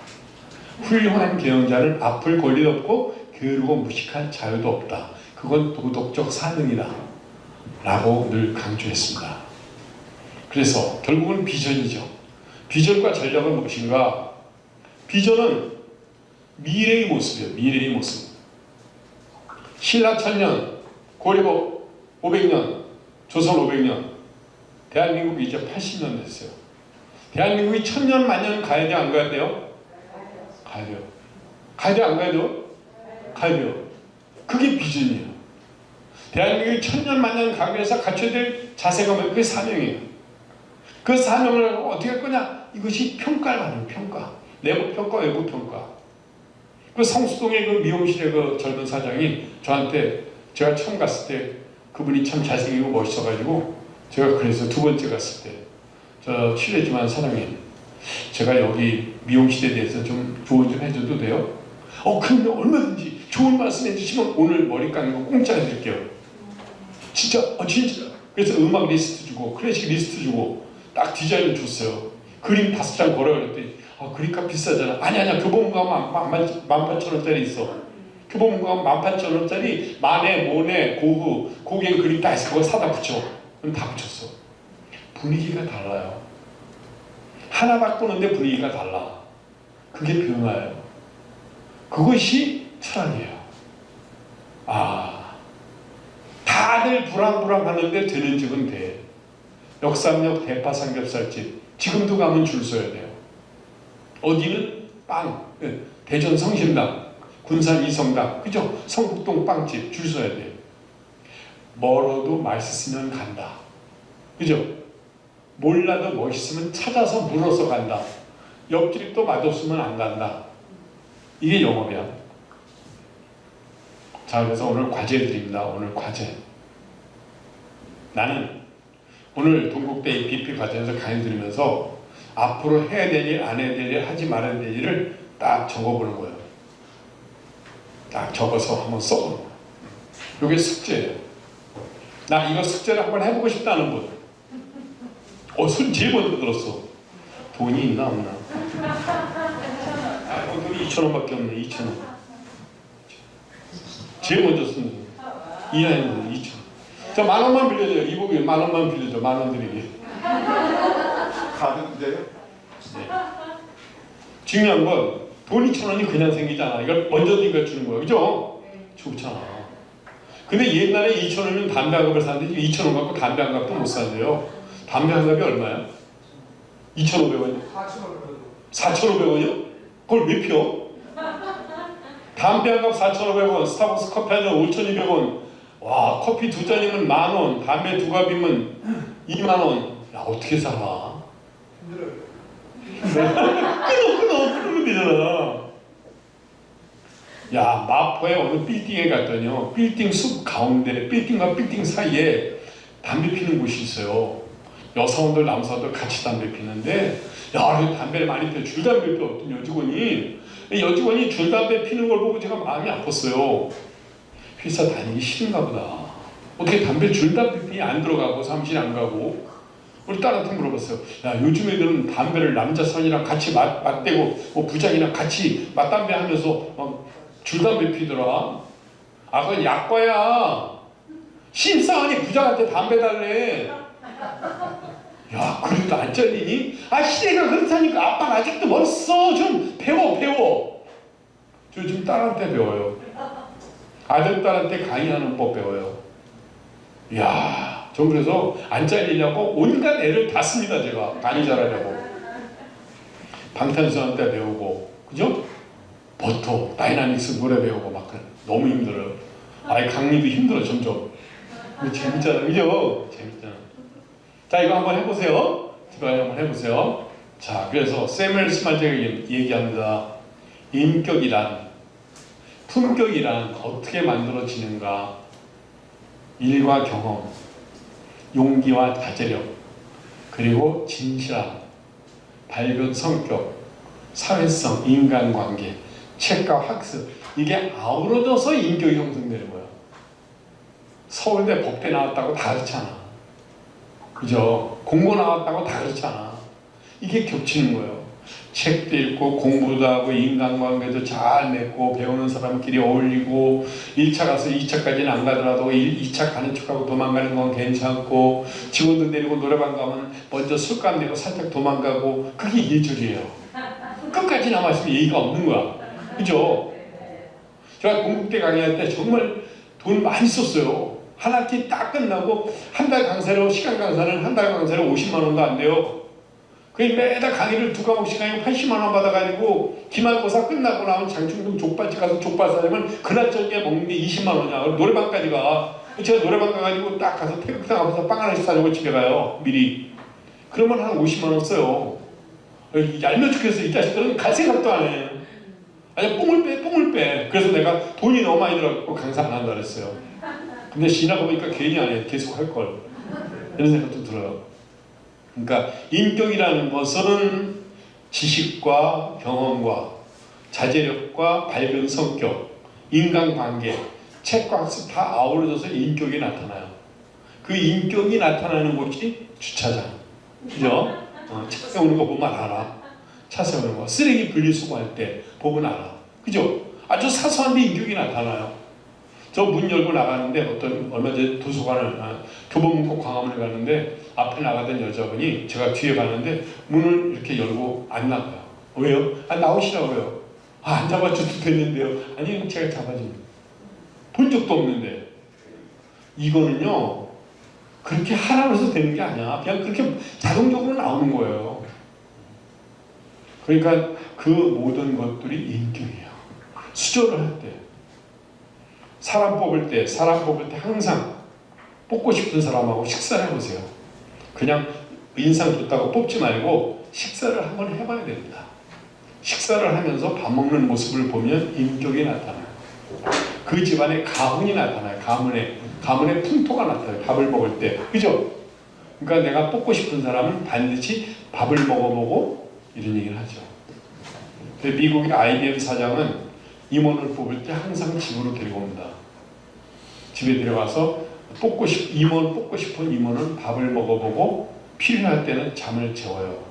훌륭한 경영자는 아플 권리도 없고 게으르고 무식한 자유도 없다. 그건 도덕적 사명이다. 라고 늘 강조했습니다. 그래서 결국은 비전이죠. 비전과 전략은 무엇인가? 비전은 미래의 모습이에요. 미래의 모습. 신라 1000년, 고려 500년, 조선 500년, 대한민국이 이제 80년 됐어요. 대한민국이 1000년, 만년 가야 돼, 안 가야 돼요? 가야 돼요. 가야 돼, 안 가야 돼요? 가야 돼요. 그게 비전이에요. 대한민국이 1000년, 만년 가기 위해서 갖춰야 될 자세가 뭐예요? 그게 사명이에요. 그 사명을 어떻게 할 거냐? 이것이 평가를 하는 평가. 내부 평가, 외부 평가. 그 성수동의 그 미용실의 그 젊은 사장이 저한테 제가 처음 갔을 때 그분이 참 잘생기고 멋있어가지고 제가 그래서 두 번째 갔을 때 저 실례지만 사장님 제가 여기 미용실에 대해서 좀 조언 좀 해줘도 돼요? 그럼요. 얼마든지 좋은 말씀 해주시면 오늘 머리 깎는 거 공짜로 드릴게요. 진짜? 진짜. 그래서 음악 리스트 주고 클래식 리스트 주고 딱 디자인을 줬어요. 그림 5장 걸어 그랬더니 그림값 비싸잖아. 아니야. 교보문고하면 18,000원짜리 있어. 교보문고하면 18,000원짜리 마네, 모네, 고흐, 고갱 그림 다 있어. 그거 사다 붙여. 그럼 다 붙였어. 분위기가 달라요. 하나 바꾸는데 분위기가 달라. 그게 변화예요. 그것이 철학이에요. 다들 불황불황하는데 되는 집은 돼. 역삼역 대파 삼겹살집 지금도 가면 줄 서야 돼요. 어디는 빵, 대전 성심당, 군산 이성당, 그죠? 성북동 빵집 줄 서야 돼요. 멀어도 맛있으면 간다. 그죠? 몰라도 멋있으면 찾아서 물어서 간다. 옆집도 맛없으면 안 간다. 이게 영업이야. 자, 그래서 오늘 과제 드립니다. 오늘 과제. 나는 오늘 동국대 BP 과정에서 강의 들으면서 앞으로 해야 될 일, 안 해야 될 일, 하지 말아야 될 일을 딱 적어보는 거예요. 딱 적어서 한번 써보는 거예요. 이게 숙제예요. 나 이거 숙제를 한번 해보고 싶다는 분. 손 제일 먼저 들었어. 돈이 있나 없나? 돈이 2,000원밖에 없네. 2,000원. 제일 먼저 쓴 이하였는데 2,000원. 자, 10,000원만 빌려줘요. 이복이 10,000원만 빌려줘. 10,000원 드리게. 가는데요? 네. 중요한 건 돈 2,000원이 그냥 생기잖아. 이걸 먼저 네가 주는 거야. 그죠? 좋잖아. 근데 옛날에 2,000원이면 담배 한 갑을 샀는데 2,000원 갖고 담배 한 갑도 못 산대요. 담배 한 갑이 얼마야? 2,500원이요? 4,500원이요? 그걸 왜 피워? 담배 한 갑 4,500원, 스타벅스 커피 한 잔 5,200원. 와, 커피 2잔이면 10,000원, 담배 2갑이면 20,000원. 야, 어떻게 살아? 끊으면 되잖아. 야, 마포의 어느 빌딩에 갔더니요, 빌딩 숲 가운데, 빌딩과 빌딩 사이에 담배 피는 곳이 있어요. 여사원들, 남사원들 같이 담배 피는데, 야, 담배를 많이 피워. 줄담배 피워. 어떤 여직원이 줄담배 피는 걸 보고 제가 마음이 아팠어요. 회사 다니기 싫은가 보다. 어떻게 담배 줄담배 피니 안 들어가고 사무실 안 가고. 우리 딸한테 물어봤어요. 야, 요즘 애들은 담배를 남자 사람이랑 같이 맞대고 뭐 부장이랑 같이 맞담배 하면서 줄담배 피더라. 그건 약과야. 심사원이 부장한테 담배 달래. 야, 그래도 안 잘리니? 시대가 그렇다니까. 아빠는 아직도 멀었어. 좀 배워. 저 지금 딸한테 배워요. 아들, 딸한테 강의하는 법 배워요. 이야, 전 그래서 안 잘리려고 온갖 애를 다 씁니다. 제가 강의 잘하려고. 방탄소년단 배우고, 그죠? 버터, 다이나믹스 노래 배우고 막 너무 힘들어요. 강의도 힘들어 점점. 근데 재밌잖아, 그죠? 재밌잖아. 자, 이거 한번 해보세요. 집안에 한번 해보세요. 자, 그래서 세뮤얼 스말트가 얘기합니다. 인격이란 품격이란 어떻게 만들어지는가? 일과 경험, 용기와 자제력, 그리고 진실함, 밝은 성격, 사회성, 인간관계, 책과 학습, 이게 아우러져서 인격이 형성되는 거야. 서울대 법대 나왔다고 다 그렇잖아. 그죠? 공고 나왔다고 다 그렇잖아. 이게 겹치는 거예요. 책도 읽고 공부도 하고 인간관계도 잘 맺고 배우는 사람끼리 어울리고 1차 가서 2차까지는 안 가더라도 2차 가는 척하고 도망가는 건 괜찮고 직원들 데리고 노래방 가면 먼저 술값 내고 살짝 도망가고 그게 예절이에요. 끝까지 남았으면 예의가 없는 거야. 그죠? 제가 공국대 강의할 때 정말 돈 많이 썼어요. 한 학기 딱 끝나고 한 달 강사로 시간 강사는 한 달 강사로 50만 원도 안 돼요. 그게 매달 강의를 2과목씩 하면 80만 원 받아가지고 기말고사 끝나고 나면 장충동 족발집 가서 족발 사려면 그날 저녁에 먹는 게 20만 원이야. 노래방까지 가. 제가 노래방 가가지고 딱 가서 태극당 앞에서 빵 하나씩 사려고 집에 가요. 미리. 그러면 한 50만 원 써요. 얄며 죽겠어. 이 자식들은 갈 생각도 안 해. 아니 뽕을 빼. 그래서 내가 돈이 너무 많이 들어가고 강사 안 한다 그랬어요. 근데 지나고 보니까 괜히 안 해. 계속 할 걸. 이런 생각도 들어요. 그러니까 인격이라는 것은 지식과 경험과 자제력과 밝은 성격, 인간관계, 책과 학습 다 아우러져서 인격이 나타나요. 그 인격이 나타나는 곳이 주차장. 그죠? 차 세우는 거 보면 알아. 차 세우는 거. 쓰레기 분리수거할 때 보면 알아. 그죠? 아주 사소한데 인격이 나타나요. 저 문 열고 나가는데 얼마 전에 도서관을 교보문고 광화문에 가는데 앞에 나가던 여자분이 제가 뒤에 가는데 문을 이렇게 열고 안 나가요. 왜요? 나오시라고요. 안 잡아줘도 됐는데요. 아니 제가 잡아줍니다. 본 적도 없는데. 이거는요 그렇게 하라고 해서 되는 게 아니야. 그냥 그렇게 자동적으로 나오는 거예요. 그러니까 그 모든 것들이 인격이에요. 수저를 할 때, 사람 뽑을 때 항상 뽑고 싶은 사람하고 식사를 해보세요. 그냥 인상 좋다고 뽑지 말고 식사를 한번 해봐야 됩니다. 식사를 하면서 밥 먹는 모습을 보면 인격이 나타나요. 그 집안에 가문이 나타나요. 가문의 풍토가 나타나요. 밥을 먹을 때. 그죠? 그러니까 내가 뽑고 싶은 사람은 반드시 밥을 먹어보고 이런 얘기를 하죠. 미국의 IBM 사장은 임원을 뽑을 때 항상 집으로 데리고 옵니다. 집에 들어가서 임원 뽑고 싶은 임원은 밥을 먹어보고 필요할 때는 잠을 재워요.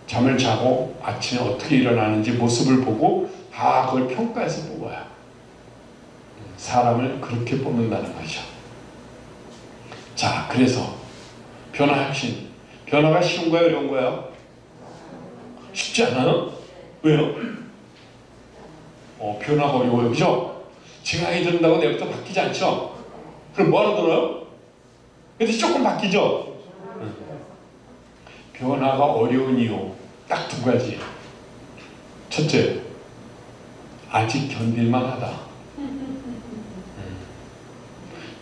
잠을 자고 아침에 어떻게 일어나는지 모습을 보고 다 그걸 평가해서 뽑아요. 사람을 그렇게 뽑는다는 거죠. 자, 그래서 변화혁신. 변화가 쉬운 거예요, 어려운 거예요? 쉽지 않아요? 왜요? 변화가 어려워요. 그죠? 생각이 든다고 내일부터 바뀌지 않죠? 그럼 뭐하러 들어요? 근데 조금 바뀌죠? 변화가 어려운 이유 딱 두 가지. 첫째, 아직 견딜만 하다.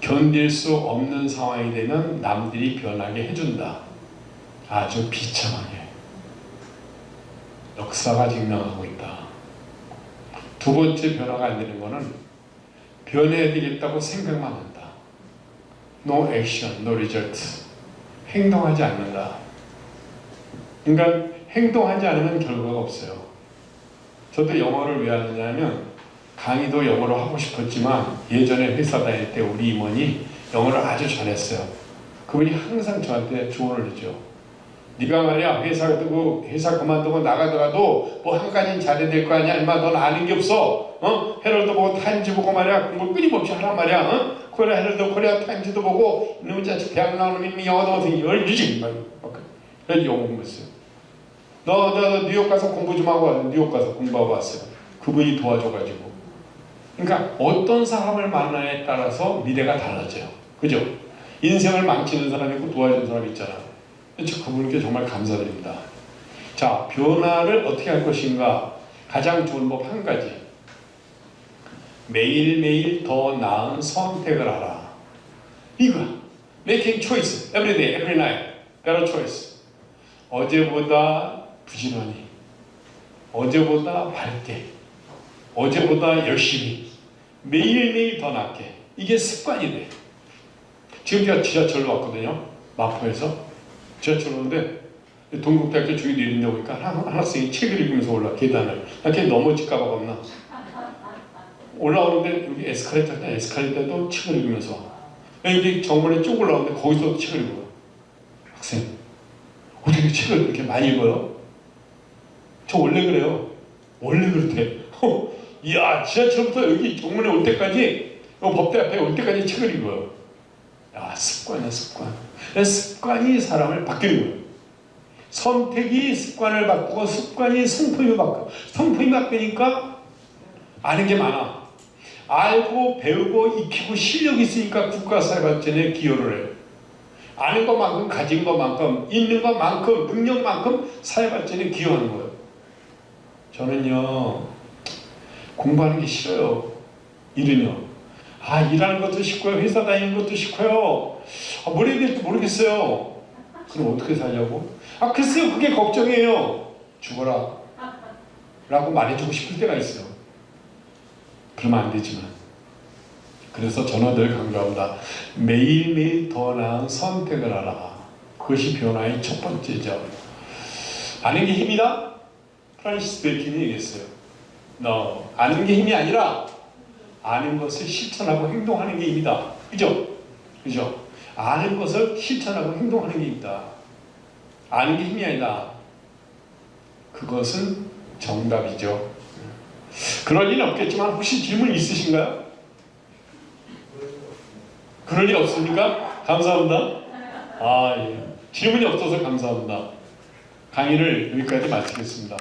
견딜 수 없는 상황이 되면 남들이 변하게 해준다. 아주 비참하게. 역사가 증명하고 있다. 두 번째 변화가 안 되는 거는 변해야 되겠다고 생각만 한다. No action, no result. 행동하지 않는다. 그러니까 행동하지 않으면 결과가 없어요. 저도 영어를 왜 하느냐면 강의도 영어로 하고 싶었지만 예전에 회사 다닐 때 우리 임원이 영어를 아주 잘했어요. 그분이 항상 저한테 조언을 해줘. 네가 말이야 회사 그만두고 나가더라도 뭐 한 가지는 잘해야 될 거 아니야. 인마 넌 아는 게 없어. 헤럴드 보고 타임즈 보고 말이야 공부 끊임없이 하란 말이야. 코리아 헤럴드 코리아 타임즈도 보고 이놈의 자식 대학 나오는 놈이 영어도 못하니 열주지. 그래서 영어 공부했어요. 너 뉴욕 가서 공부 좀 하고 왔어. 뉴욕 가서 공부하고 왔어요. 그분이 도와줘가지고. 그러니까 어떤 사람을 만나에 따라서 미래가 달라져요. 그죠? 인생을 망치는 사람이 있고 도와주는 사람이 있잖아요. 저 그분께 정말 감사드립니다. 자, 변화를 어떻게 할 것인가? 가장 좋은 법 한 가지. 매일매일 더 나은 선택을 하라. 이거야. Making choice every day, every night. Better choice. 어제보다 부지런히, 어제보다 밝게, 어제보다 열심히 매일매일 더 낫게. 이게 습관이 돼. 지금 제가 지하철로 왔거든요. 마포에서 지하철로 오는데 동국대학교 저기 내린다 보니까 한 학생이 책을 읽으면서 올라 계단을. 나 걔 넘어질까 봐 겁나. 올라오는데 여기 에스컬레이터도 책을 읽으면서 와. 여기 정문에 쭉 올라오는데 거기서도 책을 읽어요. 학생 어떻게 책을 그렇게 많이 읽어요? 저 원래 그래요. 원래 그렇대. 이야, 지하철부터 여기 정문에 올 때까지 법대 앞에 올 때까지 책을 읽어요. 야, 습관이야, 습관. 습관이 사람을 바뀌는 거예요. 선택이 습관을 바꾸고 습관이 성품을 바꿔. 성품이 바뀌니까 아는 게 많아. 알고 배우고 익히고 실력이 있으니까 국가사회 발전에 기여를 해요. 아는 것만큼 가진 것만큼 있는 것만큼 능력만큼 사회 발전에 기여하는 거예요. 저는요 공부하는 게 싫어요. 일은요. 일하는 것도 싫고요. 회사 다니는 것도 싫고요. 뭘 해야 될지 모르겠어요. 그럼 어떻게 살려고? 글쎄요, 그게 걱정이에요. 죽어라 라고 말해주고 싶을 때가 있어요. 그러면 안 되지만. 그래서 저는 늘 강조합니다. 매일매일 더 나은 선택을 하라. 그것이 변화의 첫 번째죠. 아는 게 힘이다? 프란시스 베이컨이 얘기했어요. 아는 게 힘이 아니라 아는 것을 실천하고 행동하는 게 힘이다. 그죠? 그죠? 아는 것을 실천하고 행동하는 게 힘이다. 아는 게 힘이 아니다. 그것은 정답이죠. 그럴 일은 없겠지만 혹시 질문 있으신가요? 그럴 일 없습니까? 감사합니다. 예. 질문이 없어서 감사합니다. 강의를 여기까지 마치겠습니다.